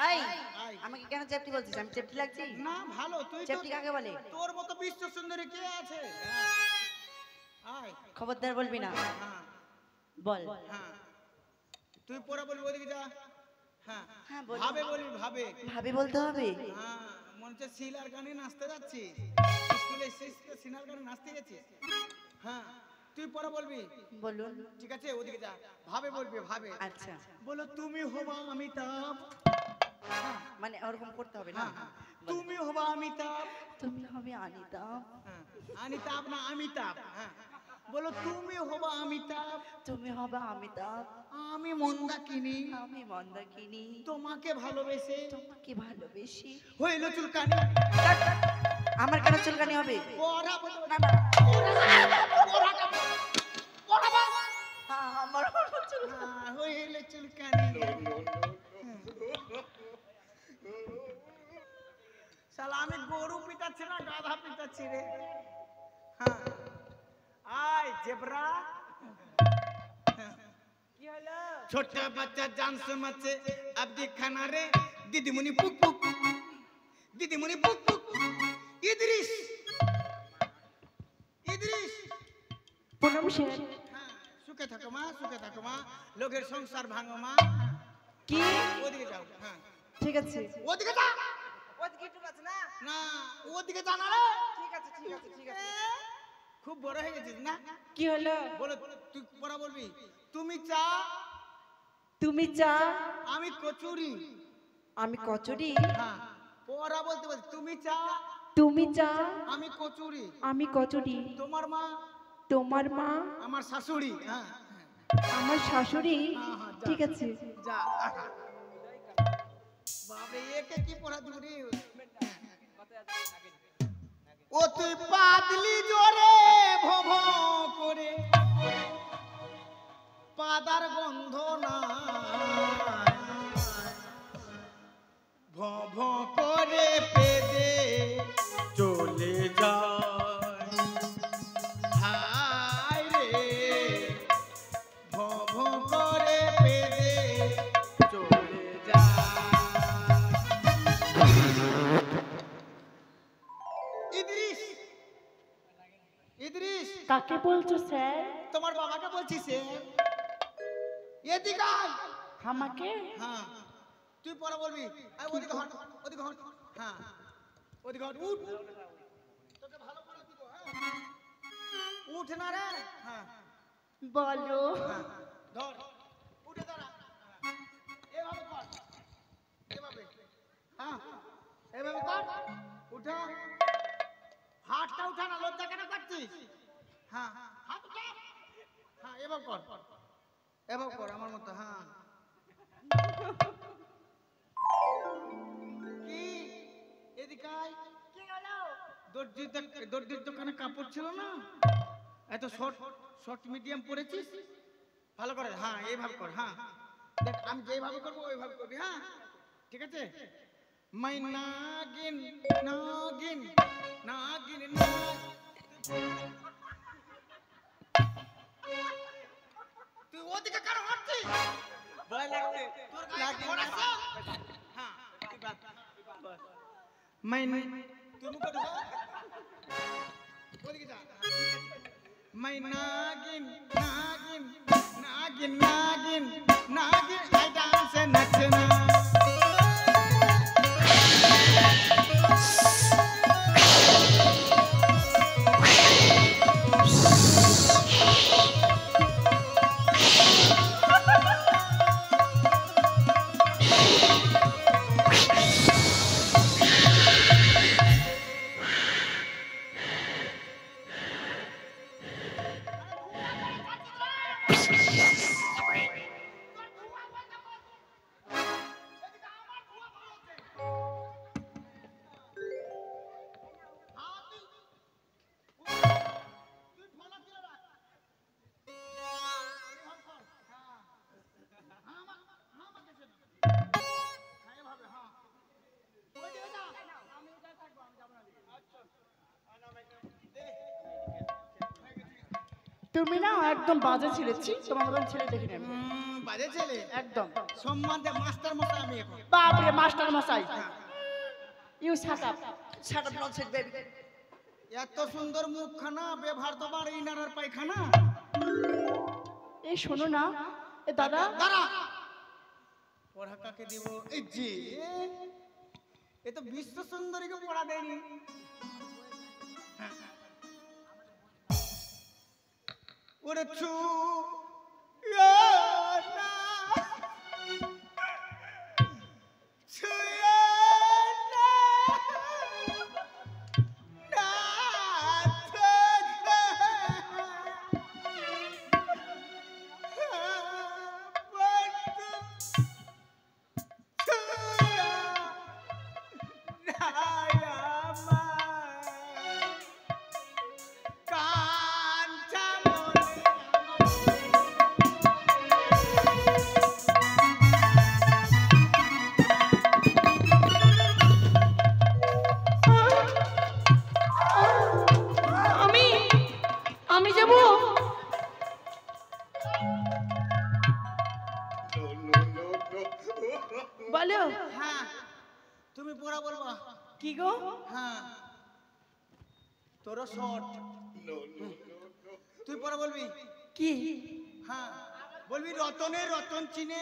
Speaker 1: এই
Speaker 3: আয়।
Speaker 1: আমাকে কেন চেপটি বলছিস? আমি চেপটি লাগছি?
Speaker 3: না ভালো, তুই তো
Speaker 1: চেপটি কাকে বলে?
Speaker 3: তোর মতো বিশ্ব সুন্দরী কে আছে? আয়
Speaker 1: খবরদার বলবি না।
Speaker 3: হ্যাঁ
Speaker 1: বল।
Speaker 3: হ্যাঁ তুই পরে বলবি ওদিকে যা। হ্যাঁ
Speaker 1: হ্যাঁ, বলবো।
Speaker 3: ভাবে বলবি ভাবে।
Speaker 1: ভাবি বলতে হবে?
Speaker 3: হ্যাঁ মনে হচ্ছে সিলার গানে নাচতে যাচ্ছি, স্কুলে এসেছিস তো সিলার গানে নাচতে গেছিস। হ্যাঁ তুই পরে বলবি।
Speaker 1: বলুন।
Speaker 3: ঠিক আছে ওদিকে যা, ভাবে বলবি ভাবে।
Speaker 1: আচ্ছা,
Speaker 3: বলো তুমি হবা অমিতাভ।
Speaker 1: মানে ওরকম করতে হবে না?
Speaker 3: হ্যাঁ তুমি হবা অমিতাভ।
Speaker 1: তুমি হবে অনিতা।
Speaker 3: হ্যাঁ অমিতাভ না অমিতাভ। হ্যাঁ বলো তুমি হবা অমিতাভ,
Speaker 1: তুমি হবে অমিতাভ,
Speaker 3: আমি মন্দাকিনী,
Speaker 1: আমি মন্দাকিনী,
Speaker 3: তোমাকে ভালোবেসে
Speaker 1: তোমাকে ভালোবেসি।
Speaker 3: হইল চুলকানি।
Speaker 1: আমার কেন চুলকানি হবে?
Speaker 3: পড়া বলো
Speaker 1: না না, হ্যাঁ, আমার চুল-
Speaker 3: হইল চুলকানি। শালা আমি গরু পিটাচ্ছি না গাধা পিটাচ্ছি রে। হ্যাঁ আয় জেব্রা।
Speaker 2: কি হলো?
Speaker 3: ছোট বাচ্চা জান সমাজে আবদি খানা রে, দিদিমণি পুক পুক, দিদিমণি পুক পুক। ইদ্রিস ইদ্রিস।
Speaker 4: পুনম সেন।
Speaker 3: হ্যাঁ সুখে থাকো মা, সুখে থাকো মা, লোকের সংসার ভাঙো মা।
Speaker 1: কি?
Speaker 3: ওদিকে যাও। হ্যাঁ
Speaker 1: ঠিক আছে,
Speaker 3: ওদিকে যা
Speaker 1: ওদিকে একটু আছে না?
Speaker 3: না, ওদিকে যা না রে।
Speaker 1: ঠিক আছে, ঠিক আছে, ঠিক আছে।
Speaker 3: খুব বড় হয়ে গেছিস না?
Speaker 1: কি হলো?
Speaker 3: বলো তুই পড়া বলবি। তুমি চা
Speaker 1: তুমি চা,
Speaker 3: আমি কচুরি।
Speaker 1: আমি কচুরি।
Speaker 3: হ্যাঁ পড়া বলতে বলছি। তুমি চা
Speaker 1: তুমি চা,
Speaker 3: আমি কচুরি।
Speaker 1: আমি কচুরি।
Speaker 3: তোমার মা
Speaker 1: তোমার মা
Speaker 3: আমার শাশুড়ি। হ্যাঁ
Speaker 1: আমার শাশুড়ি।
Speaker 3: হ্যাঁ, হ্যাঁ, যা।
Speaker 1: ঠিক আছে।
Speaker 3: যা। বাপরে একে কি পড়া দিবি? ও তুই পাদলি জোরে ভো ভো করে, পাদার গন্ধ না ভো ভো করে পেদে চলে যায়। হায় রে ভো ভো করে পেদে চলে যায়। ইদ্রিস ইদ্রিস।
Speaker 4: কাকে বলছো স্যার?
Speaker 3: তোমার বাবাকে বলছি সে। এদিকে আয়।
Speaker 4: আমাকে?
Speaker 3: হ্যাঁ তুই পরে বলবি। আর ওদিকে হট, ওদিকে হট। হ্যাঁ ওদিকে হট। উঠ, তোকে ভালো করে দিব। হ্যাঁ উঠ না রে। হ্যাঁ
Speaker 4: বলো।
Speaker 3: হ্যাঁ ধর, উঠে দাঁড়া। হ্যাঁ, এভাবে কর, এভাবে। হ্যাঁ এভাবে কর। উঠা, হাতটা উঠা না, লজ্জা কেন করছিস? হ্যাঁ হাত উঠা। হ্যাঁ এভাবে কর, এভাবে কর আমার মতো। হ্যাঁ কি এদিকে আয়।
Speaker 2: কি হলো?
Speaker 3: দর্জির দোকানে কাপড় ছিল না, এত শর্ট শর্ট মিডিয়াম পরেছিস ভালো করে। হ্যাঁ এইভাবে কর। হ্যাঁ দেখ আমি যেভাবে করবো ওইভাবে করবি। হ্যাঁ ঠিক আছে। মাই নাগিন নাগিন নাগিন তুই ওদিকে কেন হাঁটছিস?
Speaker 1: ভয় লাগছে।
Speaker 3: তোর গায়ে খবর আছে? হ্যাঁ মাই তুই মুখ ঢোকা, ওদিকে যা। মাই নাগিন নাগিন নাগিন নাগিন নাগিন আই ডান্স নাচনা।
Speaker 4: তুমি না একদম বাজে ছেলে, ছি, তোমার মতন ছেলে দেখিনি আমি।
Speaker 3: আমি বাজে ছেলে
Speaker 4: একদম
Speaker 3: সম্মান দে মাস্টার মশাই আমি এখন
Speaker 4: বাপরে মাস্টার মশাই you shut up
Speaker 1: shut up nonsense baby
Speaker 3: এত সুন্দর মুখখানা ব্যবহার তোমার ইনারার পায়খানা
Speaker 4: এই শোনো না এ দাদা
Speaker 3: দাঁড়া পড়া কাকে দিব এই যে এ তো বিশ্ব সুন্দরীকে পড়া দেয়নি ওরে ছু
Speaker 2: বলো
Speaker 3: হ্যাঁ তুমি পড়া বলবা
Speaker 2: কি গো
Speaker 3: হ্যাঁ তোর শর্ট তুই পড়া বলবি
Speaker 2: কি
Speaker 3: হ্যাঁ বলবি রতনে রতন চিনে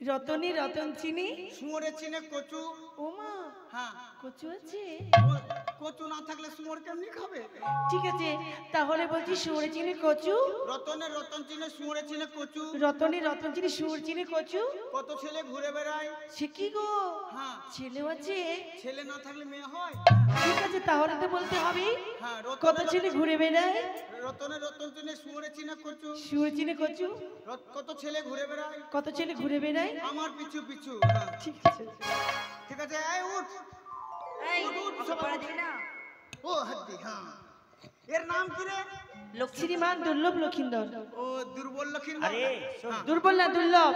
Speaker 2: রতনী রতন চিনি
Speaker 3: শুয়োরে চিনে কচু
Speaker 2: ওমা
Speaker 3: হ্যাঁ
Speaker 2: কচু আছে
Speaker 3: কচু না থাকলে শুয়োর কেমনি খাবে
Speaker 2: ঠিক আছে তাহলে বলছি শুয়োরে চিনি কচু
Speaker 3: রতনে রতন চিনে শুয়োরে চিনে কচু
Speaker 2: রতনী রতন চিনি শুয়োর চিনি কচু
Speaker 3: কত ছেলে ঘুরে বেড়ায়
Speaker 2: সে কি গো
Speaker 3: হ্যাঁ
Speaker 2: ছেলেও আছে
Speaker 3: ছেলে না থাকলে মেয়ে হয়
Speaker 2: ঠিক আছে তাহলে তো বলতে হবে
Speaker 3: হ্যাঁ
Speaker 2: কত ছেলে ঘুরে বেড়ায়
Speaker 3: রতনে রতন চিনে শুয়োরে চিনে কচু
Speaker 2: শুয়োর চিনি কচু
Speaker 3: কত ছেলে ঘুরে বেড়ায়
Speaker 2: কত ছেলে ঘুরে বেড়ায়
Speaker 3: আমার পিছু পিছু হ্যাঁ
Speaker 2: ঠিক আছে
Speaker 3: ঠিক আছে এই উঠ
Speaker 1: এই ওকে পড়া দিবি না
Speaker 3: ও হাদ্দি হ্যাঁ এর নাম কি রে
Speaker 2: শ্রীমান দুর্লভ লক্ষিন্দর
Speaker 3: ও দুর্বল লক্ষীর
Speaker 5: আরে শোন,
Speaker 2: দুর্বল না দুর্লভ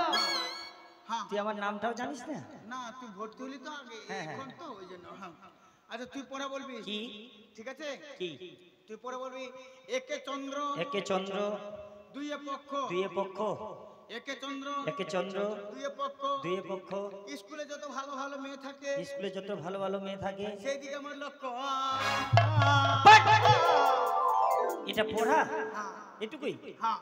Speaker 3: হ্যাঁ
Speaker 5: তুই আমার নামটাও জানিস না?
Speaker 3: না তুই ভর্তি হলি তো আগে
Speaker 5: হ্যাঁ,
Speaker 3: এখন তো ওই জন্য হ্যাঁ আচ্ছা তুই পড়া বলবি
Speaker 5: কি
Speaker 3: ঠিক আছে
Speaker 5: কি?
Speaker 3: তুই পড়া বলবি একে চন্দ্র
Speaker 5: একে চন্দ্র,
Speaker 3: দুইয়ে পক্ষ
Speaker 5: দুইয়ে পক্ষ,
Speaker 3: একে চন্দ্র
Speaker 5: একে চন্দ্র,
Speaker 3: দুইয়ে পক্ষ
Speaker 5: দুইয়ে পক্ষ,
Speaker 3: স্কুলে যত ভালো ভালো মেয়ে থাকে
Speaker 5: স্কুলে যত ভালো ভালো মেয়ে থাকে
Speaker 3: সেই দিকে আমার লক্ষ্য
Speaker 5: এটা পড়া
Speaker 3: হ্যাঁ
Speaker 5: এটুকুই?
Speaker 3: হ্যাঁ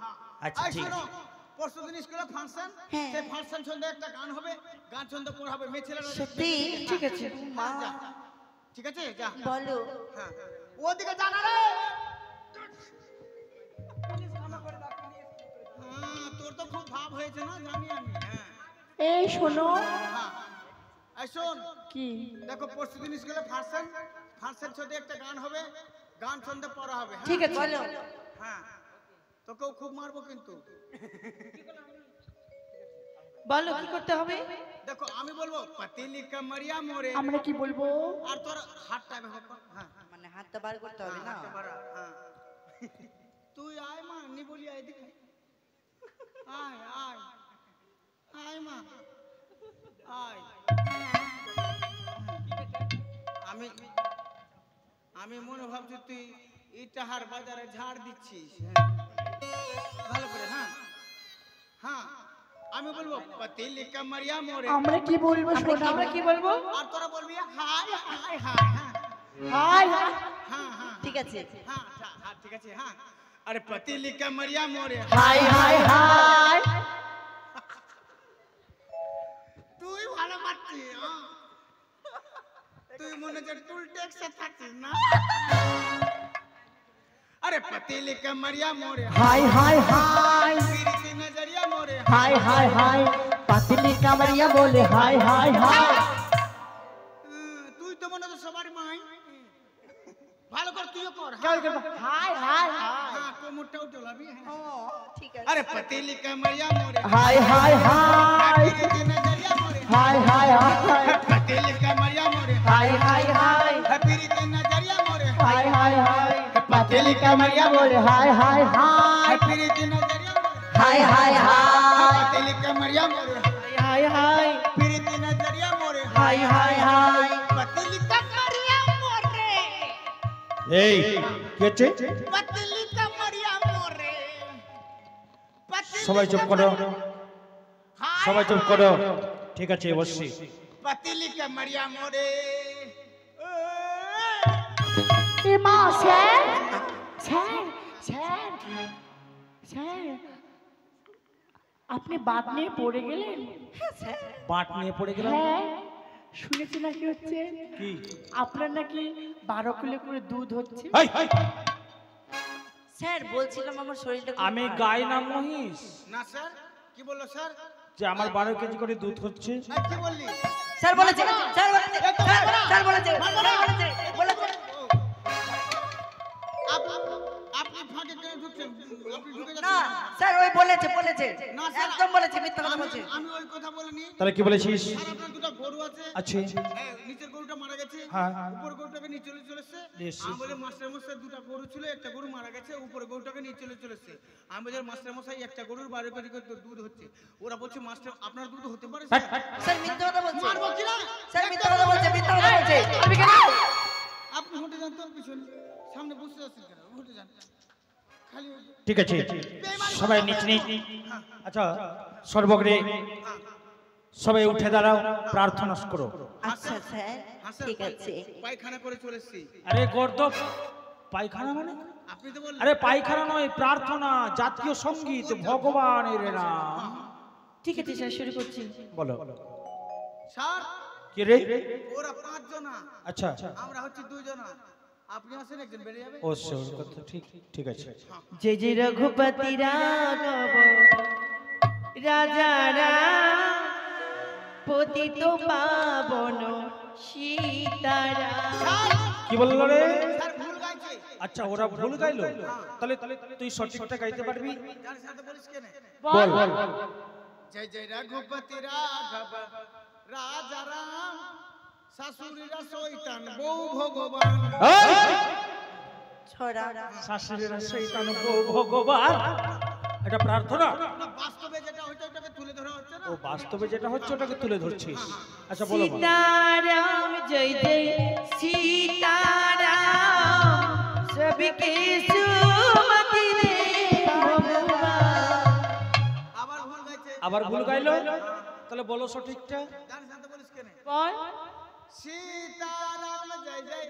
Speaker 5: আচ্ছা,
Speaker 3: এই
Speaker 5: ঠিক
Speaker 3: শোনো,
Speaker 5: আছে।
Speaker 3: পরশুদিন স্কুলে ফাংশন সেই ফাংশন সন্ধ্যে একটা গান হবে গান সন্ধ্যে পড়াবে মেয়ে ছেলেরা
Speaker 1: সত্যি
Speaker 2: ঠিক আছে
Speaker 1: মা
Speaker 3: যা। ঠিক আছে যা
Speaker 1: বলো
Speaker 3: হ্যাঁ ওদিকে জানা রে হ্যাঁ তোর তো খুব ভাব হয়েছে না জানি আমি হ্যাঁ
Speaker 4: এই শোনো
Speaker 3: হ্যাঁ এই শোন
Speaker 4: কি
Speaker 3: দেখো পরশুদিন স্কুলে ফাংশন ছোট একটা গান হবে গান সন্ধ্যে পড়া হবে হ্যাঁ?
Speaker 2: ঠিক আছে
Speaker 1: বলো
Speaker 3: হ্যাঁ তোকেও খুব মারবো কিন্তু
Speaker 2: বলো কি করতে হবে
Speaker 3: দেখো আমি বলবো পাতিলি কামরিয়া মোরে
Speaker 4: আমরা কি বলবো
Speaker 3: আর তোর হাতটা ব্যবহার কর হ্যাঁ
Speaker 1: মানে হাতটা বার করতে হবে না
Speaker 3: হাতটা বাড়া, হ্যাঁ। তুই আয় মা নি বলি আয় দিকে আয় আয় আয় মা আয় আমি আমি মনে ভাবছি তুই ইটাহার বাজারে ঝাড় দিচ্ছিস হ্যাঁ। ভালো করে হ্যাঁ হ্যাঁ আমি বলবো পাতিলি কামরিয়া মোরে
Speaker 4: আমরা কি বলবো শোনো
Speaker 2: আমরা কি বলবো
Speaker 3: আর তোরা বলবি হাই হাই হাই হ্যাঁ
Speaker 4: হাই হাই
Speaker 3: হ্যাঁ হ্যাঁ
Speaker 1: ঠিক আছে
Speaker 3: হ্যাঁ হ্যাঁ হ্যাঁ ঠিক আছে হ্যাঁ আরে পাতিলি কামরিয়া মোরে
Speaker 4: হাই হাই হাই
Speaker 3: তুই ভালো পাচ্ছিস হ্যাঁ। তুই মনে হচ্ছে টুল ট্যাক্সে থাকিস না अरे पतीली कमरिया मोरे
Speaker 4: हाय हाय हाय
Speaker 3: पीरती नजरिया मोरे
Speaker 4: हाय हाय हाय पतली कमरिया बोले हाय हाय हाय
Speaker 3: তুই তো মনে তো সবার মাই ভালো কর তুইও কর
Speaker 4: क्या कर हाय हाय हाय
Speaker 3: হ্যাঁ কোমরটাও ডলাবি
Speaker 1: ও ঠিক আছে
Speaker 3: अरे पतीली कमरिया मोरे
Speaker 4: हाय हाय हाय
Speaker 3: पीरती नजरिया मोरे
Speaker 4: हाय हाय हाय
Speaker 3: पतीली कमरिया मोरे
Speaker 4: हाय हाय हाय
Speaker 3: पीरती नजरिया मोरे
Speaker 4: हाय हाय हाय पतली कमरिया बोले हाय हाय हाय
Speaker 3: पीरती नजरिया मोरे
Speaker 4: हाय हाय हाय
Speaker 3: पतीली कमरिया मोरे
Speaker 2: হাই হাই
Speaker 3: पीरती नजरिया मोरे
Speaker 2: হাই হাই হাই
Speaker 3: पतीली कमरिया मोरे
Speaker 5: এই কি হচ্ছে?
Speaker 3: पतीली कमरिया मोरे
Speaker 5: সবাই চুপ করো।
Speaker 6: সবাই চুপ করো। ঠিক আছে অবশ্যই।
Speaker 3: पतीली के मरिया मोरे
Speaker 4: এ মা স্যার স্যার স্যার স্যার আপনি বাদ নিয়ে পড়ে গেলেন?
Speaker 6: বাট নিয়ে পড়ে গেলাম।
Speaker 4: হ্যাঁ শুনেছি নাকি হচ্ছে
Speaker 6: কি?
Speaker 4: আপনার নাকি 12 কিলো করে দুধ হচ্ছে।
Speaker 6: এই, এই,
Speaker 1: স্যার বলছিলাম আমার শরীরটা খুব
Speaker 6: আমি
Speaker 1: খারাপ।
Speaker 6: গাই না মহিষ
Speaker 3: ना सर की बोलो सर
Speaker 6: যে আমার 12 কেজি করে দুধ হচ্ছে?
Speaker 3: मैं की बोली
Speaker 1: স্যার বলেছে স্যার বলেছে স্যার বলেছে বলেছে
Speaker 3: आप आपने फाके के ढुकছে আপনি ঢুকে
Speaker 1: না
Speaker 3: যাচ্ছেন
Speaker 1: স্যার ওই বলেছে
Speaker 3: না, স্যার,
Speaker 1: একদম বলেছে মিথ্যা কথা বলছে
Speaker 3: আমি ওই কথা বলিনি
Speaker 6: তাহলে কি বলেছিস?
Speaker 3: স্যার আপনার দুটো গরু আছে
Speaker 6: আছে।
Speaker 3: হ্যাঁ নিচের গরুটা মারা গেছে
Speaker 6: হ্যাঁ।
Speaker 3: উপর গরুটাকে নিয়ে চলে চলেছে
Speaker 6: বেশ।
Speaker 3: আমি বলে মাস্টার মশাই দুটো গরু ছিল একটা গরু মারা গেছে উপর গরুটাকে নিয়ে চলে চলেছে আমি বলে মাস্টার মশাই একটা গরুর 12 কেজি করে দুধ হচ্ছে ওরা বলছে মাস্টার আপনার দুধ হতে পারে স্যার
Speaker 1: স্যার মিথ্যা কথা বলছে
Speaker 3: মারবো কি না
Speaker 1: স্যার মিথ্যা কথা বলছে মিথ্যা কথা বলছে
Speaker 3: আপনি হেঁটে যান তো পিছনে সামনে বসে আছেন কেন হেঁটে যান খালি
Speaker 6: ঠিক আছে সবাই নিচ নিচ। আচ্ছা সর্বগ্রে সবাই উঠে দাঁড়াও, প্রার্থনা করো।
Speaker 1: আচ্ছা স্যার
Speaker 3: হাসের
Speaker 1: ঠিক আছে
Speaker 3: পায়খানা করে চলে এসেছি
Speaker 6: আরে গর্দব পায়খানা মানে?
Speaker 3: আপনি তো বললেন
Speaker 6: আরে পায়খানা নয়, প্রার্থনা, জাতীয় সঙ্গীত, ভগবানের নাম।
Speaker 2: ঠিক আছে স্যার শুরু করছি।
Speaker 6: বলো।
Speaker 3: স্যার
Speaker 6: কি রে?
Speaker 3: ওরা 5 জনা
Speaker 6: আচ্ছা
Speaker 3: আমরা হচ্ছে 2 জনা আপনি আসেন একজন বেরিয়ে যাবে
Speaker 6: ও সর কথা ঠিক ঠিক আছে।
Speaker 2: জয় জয় রঘুপতি রাঘব রাজা রাম পতিত পাবন সীতারাম।
Speaker 6: কি বললো রে?
Speaker 3: স্যার ভুল গাইছে
Speaker 6: আচ্ছা ওরা ভুল গাইলো, তাহলে তুই সঠিকটা গাইতে পারবি?
Speaker 3: যার সাথে বলিস কেন
Speaker 6: বল।
Speaker 3: জয় জয় রঘুপতি রাঘব রাজা রাম শাশুড়িরা শয়তান বউ ভগবান
Speaker 1: ছড়া
Speaker 6: শাশুড়িরা শয়তান বউ ভগবান, এটা প্রার্থনা।
Speaker 3: না বাস্তবে যেটা হচ্ছে ওটাকে তুলে ধরা হচ্ছে না
Speaker 6: ও বাস্তবে যেটা হচ্ছে ওটাকে তুলে ধরছিস। আচ্ছা বলো বলো।
Speaker 2: सीताराम जय जय सीताराम सबके सुमति दे भगवान।
Speaker 3: আবার ভুল গাইছে
Speaker 6: আবার ভুল গাইলো, তাহলে বলো সঠিকটা।
Speaker 3: যার সাথে বলিস কেন
Speaker 2: বল
Speaker 3: সীতারাম জয় জয়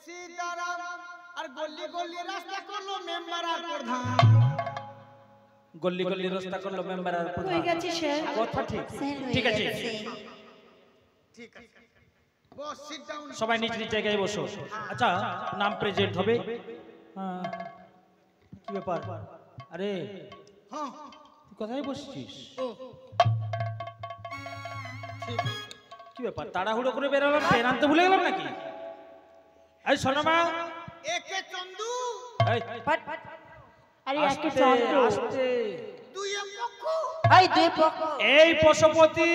Speaker 3: সীতারাম আর গলি গলি রাস্তা করলো মেম্বার আর প্রধান
Speaker 6: গল্লি গল্লি রাস্তা করলো মেম্বার আর প্রধান।
Speaker 2: হয়ে গেছে স্যার।
Speaker 6: কথা ঠিক।
Speaker 1: স্যার হয়ে
Speaker 6: ঠিক আছে
Speaker 1: গেছে।
Speaker 3: ঠিক আছে বস সিট ডাউন
Speaker 6: সবাই নিজ নিজ জায়গায় বসো। আচ্ছা নাম প্রেজেন্ট হবে। হ্যাঁ, কি ব্যাপার? আরে
Speaker 3: হ্যাঁ
Speaker 6: তুই কোথায় বসছিস?
Speaker 3: ও ঠিক আছে
Speaker 6: কি ব্যাপার তাড়াহুড়ো করে বেরোলাম, পেন আনতে ভুলে গেলাম নাকি? এই শোনো মা,
Speaker 3: একে চন্দু
Speaker 6: এই
Speaker 1: পাট পাট
Speaker 4: আরে একে
Speaker 6: আস্তে,
Speaker 4: চন্দ্র
Speaker 6: আস্তে।
Speaker 3: দুই পক্ষ
Speaker 1: এই দুই পক্ষ
Speaker 6: এই পশুপতি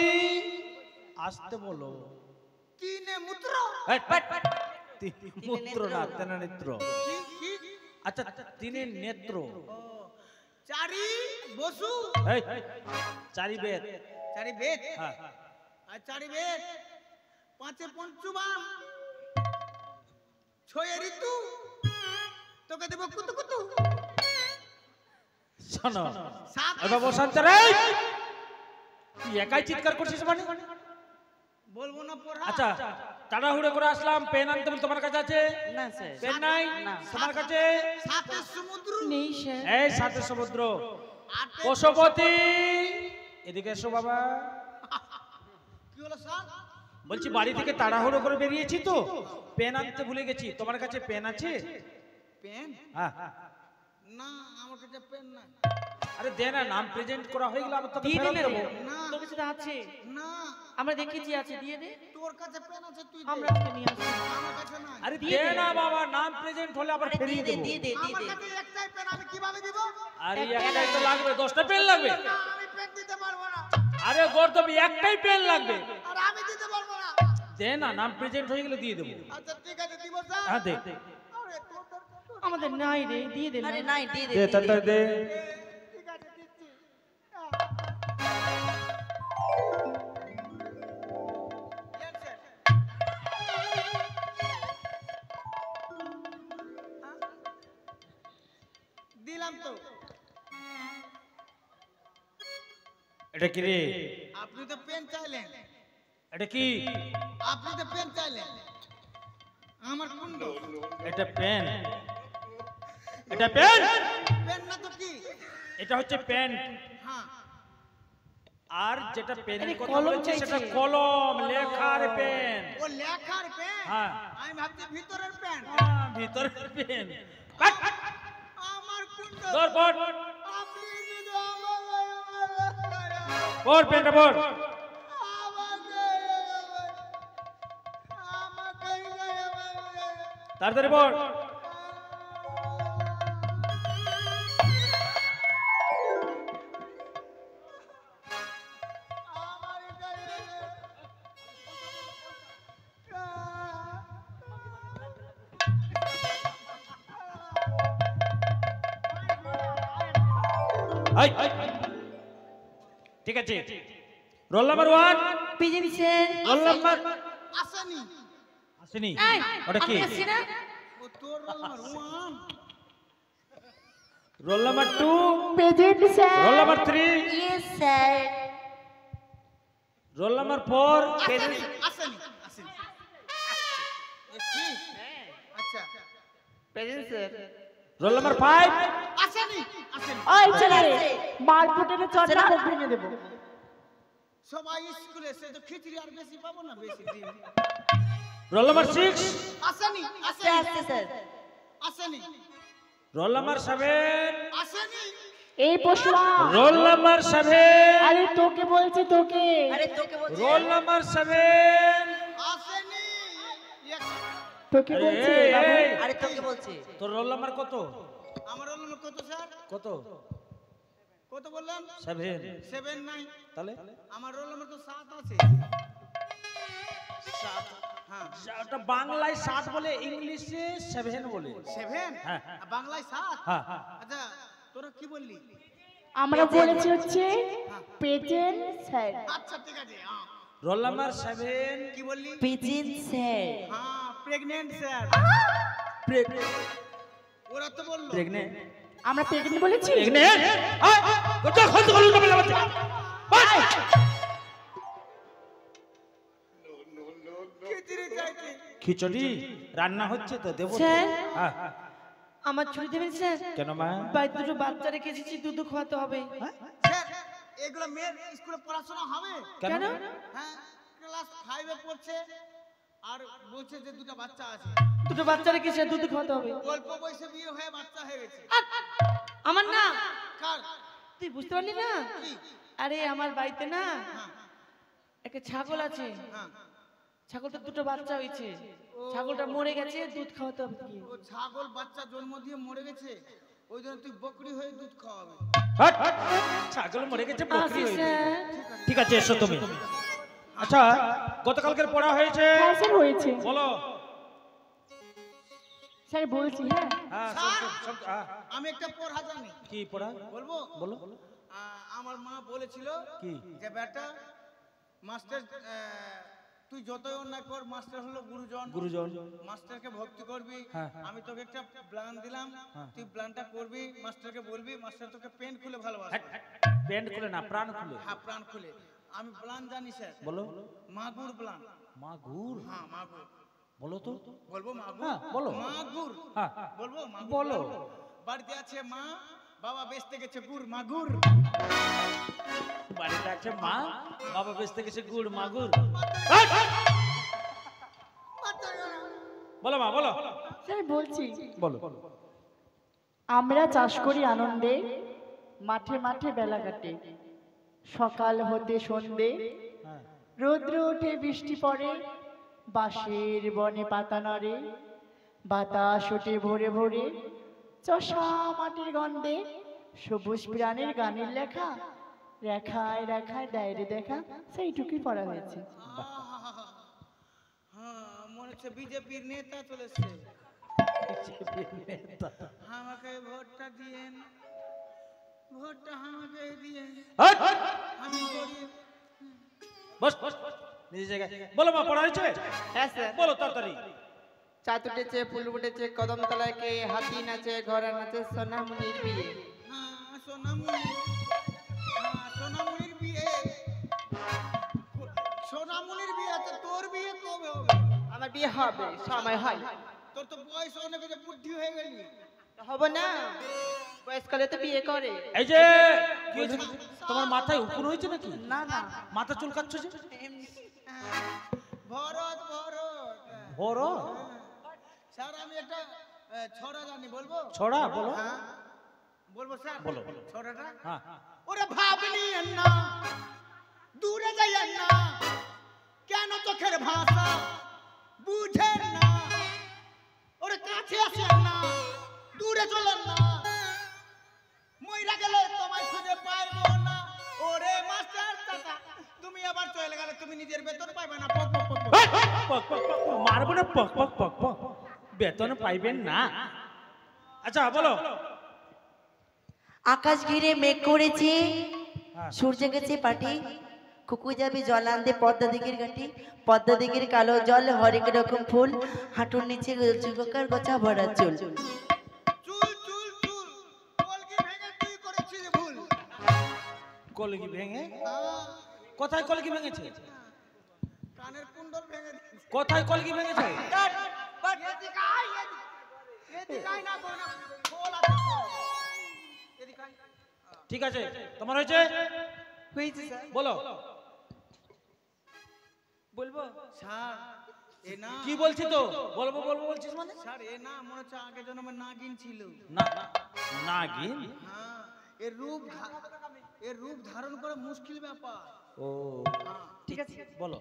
Speaker 6: আসতে বলো।
Speaker 3: তিনে মূত্র
Speaker 6: এই, মূত্র না তেনা নেত্র।
Speaker 3: কি কি
Speaker 6: আচ্ছা তিনের নেত্র।
Speaker 3: চারি বসু
Speaker 6: এই চারি বেদ।
Speaker 3: চারি বেদ
Speaker 6: হ্যাঁ
Speaker 3: আর চারি বেদ পাঁচে পঞ্চুবাম ছয়ে ঋতু তোকে দেব কুতু কুতু
Speaker 6: শোনো
Speaker 3: সাত
Speaker 6: এবার বসান্ত রে, তুই একাই চিৎকার করছিস মানে?
Speaker 3: বলবো না পড়া
Speaker 6: আচ্ছা তাড়াহুড়ো করে আসলাম, পেন আনতে বল তোমার কাছে আছে?
Speaker 1: না স্যার
Speaker 6: পেন নাই
Speaker 1: না।
Speaker 6: তোমার কাছে?
Speaker 3: সাতে সমুদ্র
Speaker 2: নেই স্যার।
Speaker 6: এই সাথে সমুদ্র।
Speaker 3: আটে
Speaker 6: পশুপতি এদিকে এসো বাবা।
Speaker 3: কি হলো স্যার
Speaker 6: বলছি বাড়ি থেকে তাড়াহুড়ো করে বেরিয়েছি তো, পেন আনতে ভুলে গেছি। তোমার কাছে পেন আছে?
Speaker 3: পেন
Speaker 6: হ্যাঁ।
Speaker 3: না আমার কাছে পেন নাই
Speaker 6: আরে দে না, নাম প্রেজেন্ট করা হয়ে গেল, আমি তোকে
Speaker 2: দিয়ে
Speaker 6: ফেরত
Speaker 2: দিলে
Speaker 6: দেবো।
Speaker 3: না
Speaker 2: তোর কাছে তো আছে,
Speaker 3: না
Speaker 2: আমরা দেখেছি আছে, দিয়ে দে।
Speaker 3: তোর কাছে পেন আছে তুই
Speaker 2: আমরা
Speaker 3: দে
Speaker 2: আজকে নিয়ে আসছি।
Speaker 3: আমার কাছে নাই
Speaker 6: আরে দে না বাবা, নাম প্রেজেন্ট হলে আবার
Speaker 1: আরে
Speaker 6: ফেরিয়ে
Speaker 1: দিয়ে দে
Speaker 6: দেবো।
Speaker 1: দিয়ে দে দিয়ে
Speaker 3: আমার
Speaker 1: দে
Speaker 3: কাছে একটাই পেন আমি কিভাবে দিব
Speaker 6: আরে একটাই তো লাগবে, 10টা পেন লাগবে।
Speaker 3: না আমি পেন দিতে পারবো না
Speaker 6: আরে গর্দবি একটাই পেন লাগবে।
Speaker 3: আর আমি দিতে পারবো না
Speaker 6: দে না, নাম প্রেজেন্ট হয়ে গেলে দিয়ে দেবো।
Speaker 3: আচ্ছা ঠিক আছে দিব স্যার
Speaker 6: হ্যাঁ দে
Speaker 3: আরে তোর দরকার
Speaker 2: আমাদের নাই রে, দিয়ে দে না।
Speaker 1: আরে নাই দিয়ে দে
Speaker 6: দে
Speaker 1: দিয়ে দে।
Speaker 6: তাড়াতাড়ি দে।
Speaker 3: ঠিক আছে দিচ্ছি Yes, sir. দিলাম তো
Speaker 6: এটা কি রে?
Speaker 3: আপনি তো পেন চাইলেন,
Speaker 6: এটা কি?
Speaker 3: আপনি তো পেন চাইলেন, আমার কুণ্ড।
Speaker 6: এটা পেন, এটা পেন,
Speaker 3: পেন না তো কি?
Speaker 6: এটা হচ্ছে পেন।
Speaker 3: হ্যাঁ,
Speaker 6: আর যেটা পেন
Speaker 2: আরে
Speaker 6: কথা
Speaker 2: কলম
Speaker 6: বলেছে
Speaker 2: চাইছে।
Speaker 6: সেটা কলম, লেখার পেন।
Speaker 3: ও লেখার পেন।
Speaker 6: হ্যাঁ।
Speaker 3: আমি ভাবছি ভিতরের পেন।
Speaker 6: ভিতরের পেন।
Speaker 3: আমার কুণ্ড।
Speaker 6: ধর পড়,
Speaker 3: আপনি শুধু আমাকে
Speaker 6: পড় পেনটা পড়। তাড়াতাড়ি পড়। এই, ঠিক আছে, roll number 1,
Speaker 2: present sir.
Speaker 6: Roll number
Speaker 3: আসেনি।
Speaker 6: আসেনি।
Speaker 2: এই,
Speaker 6: ওটা কি?
Speaker 2: আমি আসছি না?
Speaker 3: ও তোর roll number 1।
Speaker 6: Roll number 2,
Speaker 4: present sir.
Speaker 6: Roll number 3,
Speaker 2: yes sir.
Speaker 6: Roll number 4,
Speaker 3: আসেনি, আসেনি, আসেনি। এ কি? আচ্ছা,
Speaker 1: প্রেজেন্ট স্যার।
Speaker 6: রোল নাম্বার 5,
Speaker 3: আসেনি, আসেনি।
Speaker 4: ওই ছেলে মারপুটের চটা মুখ ভেঙে দেবো।
Speaker 3: সবাই স্কুলে সে তো খিচড়ি আর বেশি পাবো না, বেশি দিন।
Speaker 6: রোল নাম্বার 6,
Speaker 3: আসেনি,
Speaker 2: স্যার
Speaker 3: আসেনি,
Speaker 2: আসছে স্যার।
Speaker 3: আসেনি,
Speaker 6: রোল নাম্বার 7,
Speaker 3: আসেনি।
Speaker 4: এই পশুয়া,
Speaker 6: রোল নাম্বার 7,
Speaker 4: আরে তোকে বলছি তোকে।
Speaker 2: আরে তোকে বলছি।
Speaker 6: Roll number 7।
Speaker 3: আসেনি।
Speaker 4: তোকে
Speaker 6: আরে,
Speaker 4: বলছি
Speaker 6: এই,
Speaker 4: বাবু।
Speaker 6: এই,
Speaker 2: আরে তোকে বলছি।
Speaker 6: তোর রোল নাম্বার কত?
Speaker 3: আমার রোল নাম্বার কত স্যার?
Speaker 6: কত?
Speaker 3: কত বললেন?
Speaker 6: 7।
Speaker 3: 7 নাই।
Speaker 6: তাহলে
Speaker 3: আমার রোল নাম্বার তো 7 আছে।
Speaker 6: 7।
Speaker 3: হ্যাঁ,
Speaker 6: ওটা বাংলায় 7 বলে, ইংলিশে 7 বলে।
Speaker 3: 7।
Speaker 6: হ্যাঁ।
Speaker 3: আর বাংলায় 7।
Speaker 6: হ্যাঁ, হ্যাঁ।
Speaker 3: আচ্ছা, তোরা কি বললি?
Speaker 4: আমরা বলেছি হচ্ছে প্রেজেন্ট স্যার।
Speaker 3: আচ্ছা, ঠিক আছে। হ্যাঁ।
Speaker 6: রোল নাম্বার 7,
Speaker 3: কি বললি?
Speaker 2: Present sir.
Speaker 3: হ্যাঁ, প্রেগন্যান্ট স্যার। ওরা তো বললো।
Speaker 6: প্রেগনেন্ট।
Speaker 4: আমরা প্রেগনেন্ট বলেছি।
Speaker 6: প্রেগনেন্ট? হ্যাঁ, কোথা খন্দ করল না বলে বাচ্চা। বাই।
Speaker 3: খিচড়ি চাইছে।
Speaker 6: খিচুড়ি রান্না হচ্ছে তো দেবো তো।
Speaker 2: স্যার।
Speaker 6: হ্যাঁ,
Speaker 2: আমার ছুটি দেবেন স্যার?
Speaker 6: কেন মা?
Speaker 2: বাড়িতে দুটো বাচ্চা রেখে এসেছি, দুধ খাওয়াতে হবে।
Speaker 3: স্যার, এগুলো মেয়ের স্কুলে পড়াশোনা হবে?
Speaker 2: কেন?
Speaker 3: হ্যাঁ, ক্লাস 5 এ পড়ছে আর বলছে যে দুটো বাচ্চা আছে।
Speaker 2: দুটো বাচ্চা রেখে স্যার দুধ খাওয়াতে হবে।
Speaker 3: অল্প বয়সে বিয়ে হয়ে বাচ্চা হয়ে গেছে।
Speaker 2: আমার না,
Speaker 3: কার?
Speaker 2: তুই বুঝতে পারলি না?
Speaker 3: কি?
Speaker 2: আরে আমার বাড়িতে না
Speaker 3: হ্যাঁ,
Speaker 2: একটা ছাগল আছে।
Speaker 3: হ্যাঁ।
Speaker 2: ছাগলটা দুটো বাচ্চা হয়েছে, ছাগলটা মরে গেছে, দুধ খাওয়াতে হবে কি?
Speaker 3: ও ছাগল বাচ্চা জন্ম দিয়ে মরে গেছে, ওই জন্য তুই বকরি হয়ে দুধ খাওয়াবে।
Speaker 6: হাট, হাট। ছাগল মরে গেছে, বকরি
Speaker 2: আসি
Speaker 6: হয়ে গেছে।
Speaker 2: স্যার।
Speaker 6: ঠিক আছে, এসো তুমি। আচ্ছা, গতকালকের পড়া হয়েছে?
Speaker 4: হ্যাঁ স্যার হয়েছে।
Speaker 6: বলো।
Speaker 4: স্যার বলছি হ্যাঁ।
Speaker 6: হ্যাঁ, হ্যাঁ।
Speaker 3: আমি একটা পড়া জানি,
Speaker 6: কি পড়া?
Speaker 3: বলবো?
Speaker 6: বলো।
Speaker 3: আমার মা বলেছিল
Speaker 6: কি?
Speaker 3: যে বেটা মাস্টার, তুই যতই অন্যায় কর, মাস্টার হলো গুরুজন।
Speaker 6: গুরুজন।
Speaker 3: মাস্টারকে ভক্তি করবি।
Speaker 6: হ্যাঁ।
Speaker 3: আমি তোকে একটা প্ল্যান দিলাম,
Speaker 6: হ্যাঁ।
Speaker 3: তুই প্ল্যানটা করবি, মাস্টারকে বলবি, মাস্টার তোকে পেন খুলে
Speaker 6: হাট,
Speaker 3: ভালোবাসবে।
Speaker 6: হাট। প্যান্ট খুলে না, প্রাণ খুলে।
Speaker 3: হ্যাঁ, প্রাণ খুলে। আমি প্ল্যান জানি স্যার,
Speaker 6: বলো।
Speaker 3: মাগুর প্ল্যান।
Speaker 6: মাগুর?
Speaker 3: হ্যাঁ, মাগুর।
Speaker 6: বলো তো।
Speaker 3: বলবো মাগুর?
Speaker 6: হ্যাঁ, বলো।
Speaker 3: মাগুর।
Speaker 6: হ্যাঁ।
Speaker 3: বলবো মাগুর?
Speaker 6: বলো।
Speaker 3: বাড়িতে আছে মা, বাবা বেচতে গেছে গুড়, মাগুর।
Speaker 6: বাড়িতে আছে মা, বাবা বেচতে গেছে গুড়, মাগুর। বলো মা, বলো।
Speaker 4: স্যার বলছি
Speaker 6: বলো।
Speaker 4: আমরা চাষ করি আনন্দে, মাঠে মাঠে বেলা কাটে, সকাল হতে সন্ধে,
Speaker 6: হ্যাঁ।
Speaker 4: রৌদ্র ওঠে বৃষ্টি পড়ে, বাঁশের বনে পাতা নড়ে, বাতাস ওঠে ভোরে ভোরে, চষা মাটির গন্ধে, সবুজ প্রাণের গানের লেখা, রেখায় রেখায় ডায়েরি দেখা, সেইটুকুই পড়া হয়েছে।
Speaker 3: হ্যাঁ, মনে হচ্ছে বিজেপির নেতা চলে এসছে। আমাকে ভোটটা দিয়েন, ভোটটা আমাকে দিয়েন,
Speaker 6: হাট।
Speaker 3: আমি গরিব।
Speaker 6: বস, বস, বস। নিজের জায়গায়। বলো মা, পড়া হয়েছে?
Speaker 1: হ্যাঁ স্যার।
Speaker 6: বলো তাড়াতাড়ি।
Speaker 1: চাঁদ উঠেছে, ফুল ফুটেছে, কদম তলায় কে, হাতি নাচে, ঘোড়া নাচে, সোনামণির বিয়ে।
Speaker 3: হ্যাঁ, সোনামণি। হ্যাঁ, সোনামণির বিয়ে।
Speaker 2: আমার বিয়ে হবে, সময় হয়।
Speaker 3: তোর তো বয়স অনেক হয়েছে, বুদ্ধি হয়ে গেলি।
Speaker 2: হবে না, বয়সকালে তো বিয়ে করে।
Speaker 6: এই যে কি হয়েছে? তোমার মাথায় উপর হয়েছে নাকি?
Speaker 2: না না,
Speaker 6: মাথা চুলকাচ্ছ যে?
Speaker 3: ভরত ভরত
Speaker 6: বড়
Speaker 3: স্যার আমি একটা ছড়া জানি, বলবো?
Speaker 6: ছড়া বলো।
Speaker 3: হ্যাঁ বলবো স্যার,
Speaker 6: বলো।
Speaker 3: ছড়াটা
Speaker 6: হ্যাঁ
Speaker 3: ওরে ভাবনি না, দূরে যাইয়েন না, কেন চোখের ভাষা বুঝেন না, ওরে কাছে আসেন না, দূরে চলেন না, মইরা গেলে তোমায় খুঁজে পাইবো না, ওরে মাস্টার চাচা তুমি আবার চলে গেলে তুমি নিজের বেতন পাইবে না। পক পক পক পক।
Speaker 6: পক পক পক মারবো না, পক পক পক পক, বেতন পাইবেন না। আচ্ছা বলো।
Speaker 1: আকাশ ঘিরে মেঘ করেছে,
Speaker 6: হ্যাঁ।
Speaker 1: সূর্য গেছে পাটি, কুকু যাবে জল আনতে পদ্মা দিঘির ঘাটি, পদ্মা দিঘির কালো জল, হরেক রকম ফুল, হাঁটুর নিচে যুবকার গোছা ভরা চুল।
Speaker 3: চুল চুল চুল কলকি ভেঙে তুই করেছিস ভুল।
Speaker 6: কলকি ভেঙে?
Speaker 3: হ্যাঁ,
Speaker 6: কোথায় কলকি ভেঙেছে?
Speaker 3: কানের কুণ্ডল ভেঙে দিয়েছে।
Speaker 6: কোথায় কলকি ভেঙেছে?
Speaker 3: এদিকে আয়, এদিকে আয় না, তোর না খোল আছে, খোল। এদিকে আয়।
Speaker 6: ঠিক আছে, তোমার হয়েছে?
Speaker 2: হয়েছে স্যার।
Speaker 6: বলো।
Speaker 2: বলবো?
Speaker 3: স্যার এ না,
Speaker 6: কি বলছি তো? বলবো বলবো বলছিস মানে?
Speaker 3: স্যার এ না, মনে হচ্ছে আগে জন্মে নাগিন ছিল।
Speaker 6: না নাগিন?
Speaker 3: হ্যাঁ, এর রূপ ধারণ করা মুশকিল ব্যাপার।
Speaker 6: ও
Speaker 2: ঠিক আছে,
Speaker 6: বলো।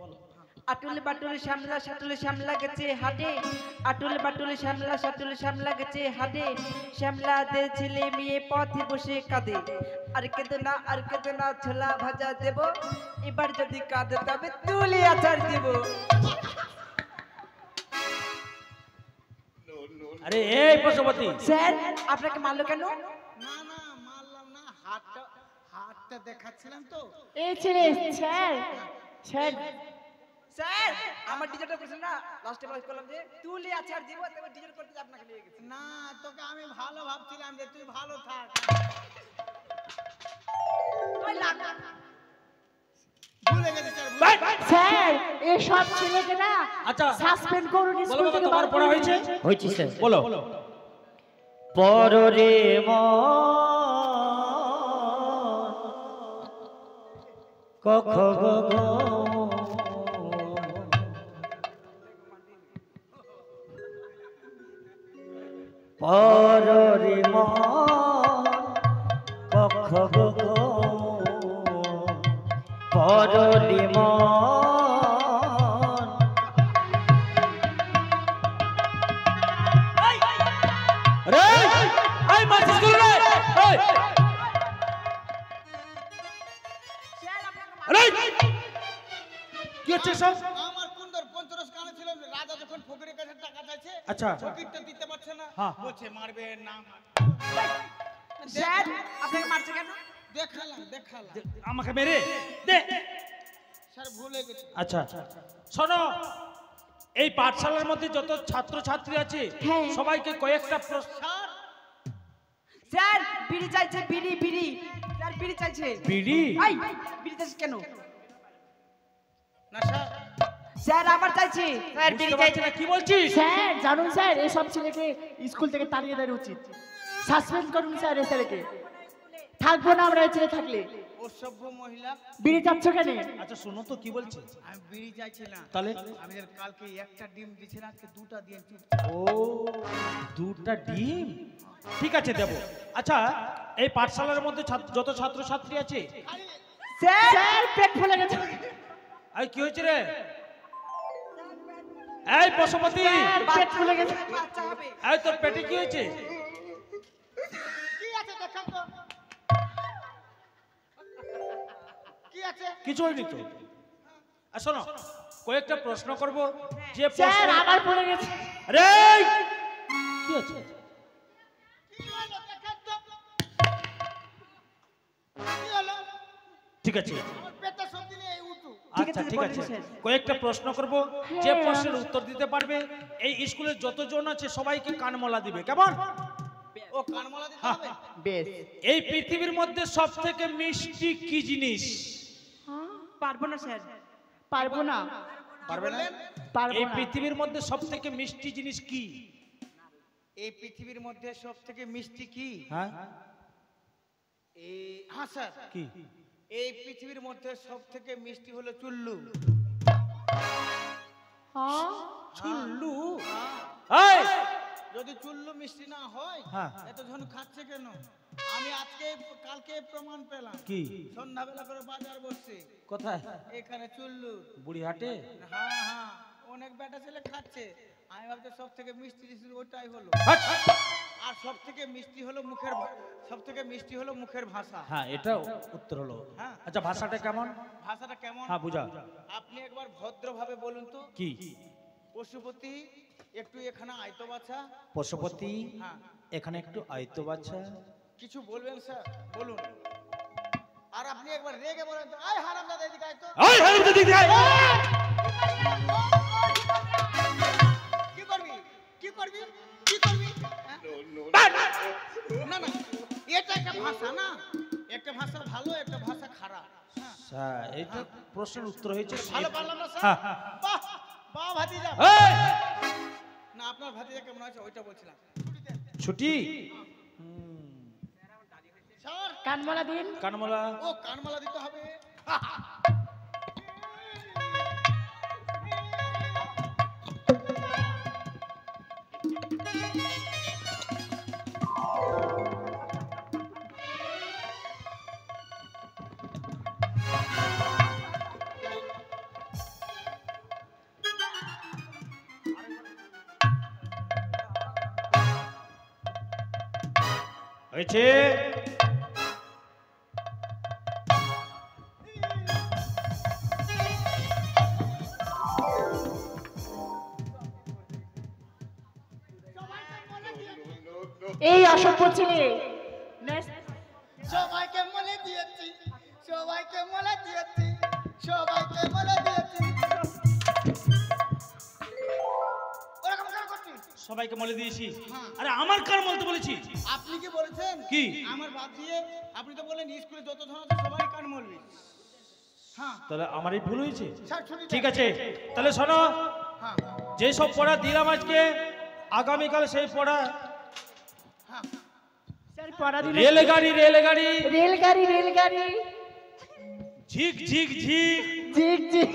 Speaker 2: আটুলে বাটুলে শ্যামলা সাটুলে শ্যামলা গেছে হাটে, আটুলে বাটুলে শ্যামলা সাটুলে শ্যামলা গেছে হাটে, শ্যামলাদের ছেলে মেয়ে পথে বসে কাঁদে, আর কেঁদে না ছোলা ভাজা দেব, এবার যদি কাঁদে তবে তুলে আচার দেব।
Speaker 6: আরে এই পশুপতি,
Speaker 2: স্যার আপনাকে মারলো কেন?
Speaker 3: না না মারলাম না, হাতটা দেখাচ্ছিলাম তো।
Speaker 4: এই ছেলে স্যার, স্যার
Speaker 2: স্যার আমার টিচারটা বলছেন না, লাস্টে বয়স করলাম যে তুলে আচার দেব, তবে টিচার করতে আপনাকে নিয়ে গেছে।
Speaker 3: না তোকে আমি ভালো ভাবছিলাম যে তুই ভালো থাক। ভুলে গেছি স্যার, ভুলে গেছি।
Speaker 4: স্যার এই সব ছেলেকে না
Speaker 6: আচ্ছা
Speaker 4: সাসপেন্ড করুন,
Speaker 6: বলো
Speaker 4: স্কুল
Speaker 6: বাবা,
Speaker 4: থেকে
Speaker 6: তোমার
Speaker 4: বার
Speaker 6: পড়া
Speaker 4: করে
Speaker 6: হয়েছে?
Speaker 4: দিন।
Speaker 5: হয়েছে স্যার।
Speaker 6: বলো।
Speaker 5: পররে কখ গ গ পররে কখ গ গ পররে
Speaker 6: রে এই মাছিস গুলো রে, এই আরে কি হচ্ছে সব?
Speaker 3: আমার কুন্দর পঞ্চরস কানে ছিল, রাজা যখন ফকিরের কাছে টাকা চাইছে,
Speaker 6: আচ্ছা।
Speaker 3: ফকিরটা দিতে পারছে না,
Speaker 6: হ্যাঁ।
Speaker 3: বলছে মারবে না।
Speaker 2: স্যার আপনাকে মারছে কেন?
Speaker 3: দেখালাম
Speaker 6: আমাকে মেরে দে।
Speaker 3: স্যার ভুলে গেছি।
Speaker 6: আচ্ছা শোনো, এই পাঠশালার মধ্যে যত ছাত্র ছাত্রী আছে
Speaker 2: হ্যাঁ।
Speaker 6: সবাইকে কয়েকটা প্রশ্ন।
Speaker 3: স্যার
Speaker 2: স্যার বিড়ি চাইছে, বিড়ি বিড়ি, স্যার বিড়ি চাইছে।
Speaker 6: বিড়ি?
Speaker 2: এই বিড়ি চাইছে কেন?
Speaker 3: না স্যার,
Speaker 2: স্যার আবার চাইছে, স্যার বিড়ি
Speaker 6: বুঝতে পারছি
Speaker 2: চাইছে।
Speaker 6: না, কি বলছিস?
Speaker 4: স্যার জানুন স্যার এই সব ছেলেকে স্কুল থেকে তাড়িয়ে দেওয়া উচিত, সাসপেন্ড করুন স্যার এই ছেলেকে, থাকবো না আমরা এই ছেলে থাকলে।
Speaker 3: অসভ্য মহিলা,
Speaker 4: বিড়ি চাচ্ছ কেন?
Speaker 6: আচ্ছা শোনো তো কি বলছে।
Speaker 3: আমি বিড়ি চাইছি না,
Speaker 6: তাহলে
Speaker 3: আমি যেন কালকে একটা ডিম দিয়েছিলাম, আজকে দুটা দিয়ে
Speaker 6: ও দুটা ডিম, ঠিক আছে দেবো। আচ্ছা এই পাঠশালার মধ্যে যত ছাত্র ছাত্রী আছে,
Speaker 2: স্যার
Speaker 4: স্যার পেট ফুলে গেছে।
Speaker 6: এই কি হয়েছে রে? এই পশুপতি,
Speaker 4: স্যার পেট ফুলে গেছে।
Speaker 2: বাচ্চা হবে।
Speaker 6: এই তোর পেটে কি হয়েছে?
Speaker 3: কি আছে দেখান তো, কি আছে?
Speaker 6: কিছু হয়নি তো। আর শোনো, কয়েকটা প্রশ্ন করব, যে
Speaker 4: স্যার
Speaker 6: প্রশ্ন।
Speaker 4: আবার ফুলে গেছে।
Speaker 6: আরে কি আছে?
Speaker 3: কি হলো দেখান তো, কি হলো?
Speaker 6: ঠিক আছে
Speaker 3: আমার পেটে সবজি নিয়ে উঠু।
Speaker 6: আচ্ছা ঠিক আছে, কয়েকটা প্রশ্ন করব, যে প্রশ্নের উত্তর দিতে পারবে এই স্কুলের যতজন আছে সবাইকে কানমলা দিবে, কেমন?
Speaker 3: ও কানমালা দিতে
Speaker 6: হ্যাঁ।
Speaker 3: হবে?
Speaker 4: বেশ।
Speaker 6: এই পৃথিবীর মধ্যে সব থেকে মিষ্টি কি জিনিস?
Speaker 2: পারবো না স্যার।
Speaker 4: পারবো না।
Speaker 6: পারবে না?
Speaker 3: বললেন?
Speaker 4: পারবো
Speaker 6: এই
Speaker 4: না।
Speaker 6: পৃথিবীর মধ্যে সবথেকে মিষ্টি জিনিস কি?
Speaker 3: এই পৃথিবীর মধ্যে সব থেকে মিষ্টি কি?
Speaker 6: হ্যাঁ
Speaker 3: এই হ্যাঁ স্যার,
Speaker 6: কি?
Speaker 3: এই পৃথিবীর মধ্যে সব থেকে মিষ্টি হলো চুল্লু।
Speaker 4: হ্যাঁ?
Speaker 6: চুল্লু?
Speaker 3: হ্যাঁ,
Speaker 6: এই!
Speaker 3: যদি চুল্লু মিষ্টি না হয়
Speaker 6: হ্যাঁ।
Speaker 3: এতজন খাচ্ছে কেন? আমি কালকে প্রমাণ পেলাম।
Speaker 6: কি?
Speaker 3: সন্ধ্যাবেলা করে বাজার বসছে,
Speaker 6: কোথায়?
Speaker 3: এখানে চুল্লু।
Speaker 6: বুড়িহাটে?
Speaker 3: হ্যাঁ হ্যাঁ, অনেক বেটা ছেলে খাচ্ছে। আমি ভাবছি সব থেকে মিষ্টি জিনিস ওটাই হলো।
Speaker 6: হাট!
Speaker 3: আর সব থেকে মিষ্টি হলো সব থেকে মিষ্টি হলো মুখের ভাষা।
Speaker 6: হ্যাঁ, এটা উত্তর হলো।
Speaker 3: হ্যাঁ।
Speaker 6: আচ্ছা, ভাষাটা কেমন?
Speaker 3: ভাষাটা কেমন?
Speaker 6: হ্যাঁ, বুঝা।
Speaker 3: আপনি একবার ভদ্রভাবে বলুন তো।
Speaker 6: কি?
Speaker 3: পশুপতি একটু এখানে আইতো বাছা।
Speaker 6: পশুপতি
Speaker 3: হ্যাঁ,
Speaker 6: এখানে একটু আইতো বাচ্চা।
Speaker 3: কিছু বলবেন স্যার, বলুন। আর আপনি একবার রেগে বলেন তো, আয় হারামজাদা এদিকে আয় তো।
Speaker 6: এই হারামজাদা দিদি আয়!
Speaker 3: কি করবি? কি করবি? কি করবি? হ্যাঁ? না না, এটা একটা ভাষা না, একটা ভাষা ভালো, একটা ভাষা খারাপ। হ্যাঁ,
Speaker 6: স্যার, এইটা প্রশ্নের উত্তর হয়েছে।
Speaker 3: ভালো পারলাম না
Speaker 6: হ্যাঁ,
Speaker 3: স্যার?
Speaker 6: হ্যাঁ।
Speaker 3: বাহ বাহ ভাতিজা।
Speaker 6: এই!
Speaker 3: না, আপনার ভাতিজা কেমন আছে ওইটা বলছিলাম।
Speaker 6: ছুটি?
Speaker 3: স্যার,
Speaker 4: কানমালা দিন।
Speaker 6: কানমলা?
Speaker 3: ও কানমালা দিতে হবে।
Speaker 6: হয়েছে?
Speaker 4: এই অসভ্য ছেলে।
Speaker 3: সবাইকে মলে দিয়েছি, সবাইকে মলে দিয়েছি, সবাইকে মলে দিয়েছি। ওরকম কেন করছিস?
Speaker 6: সবাইকে মলে দিয়েছি।
Speaker 3: হ্যাঁ।
Speaker 6: আরে আমার কার বলতে বলেছি?
Speaker 3: আপনি কি বলেছেন?
Speaker 6: কি?
Speaker 3: আমার বাদ দিয়ে আপনি তো বললেন স্কুলে যত জন আছে সবাই কান মলবি। হ্যাঁ
Speaker 6: তাহলে আমারই ভুল হয়েছে।
Speaker 3: স্যার, ছুটি
Speaker 6: ঠিক
Speaker 3: দেন।
Speaker 6: আছে, তাহলে শোনো,
Speaker 3: হ্যাঁ
Speaker 6: যে সব পড়া দিলাম আজকে, আগামীকাল সেই পড়া।
Speaker 3: হ্যাঁ,
Speaker 4: স্যার পড়া দিন।
Speaker 6: রেলগাড়ি রেলগাড়ি
Speaker 4: রেলগাড়ি রেলগাড়ি।
Speaker 6: ঝিক ঝিক ঝিক
Speaker 4: ঝিক ঝিক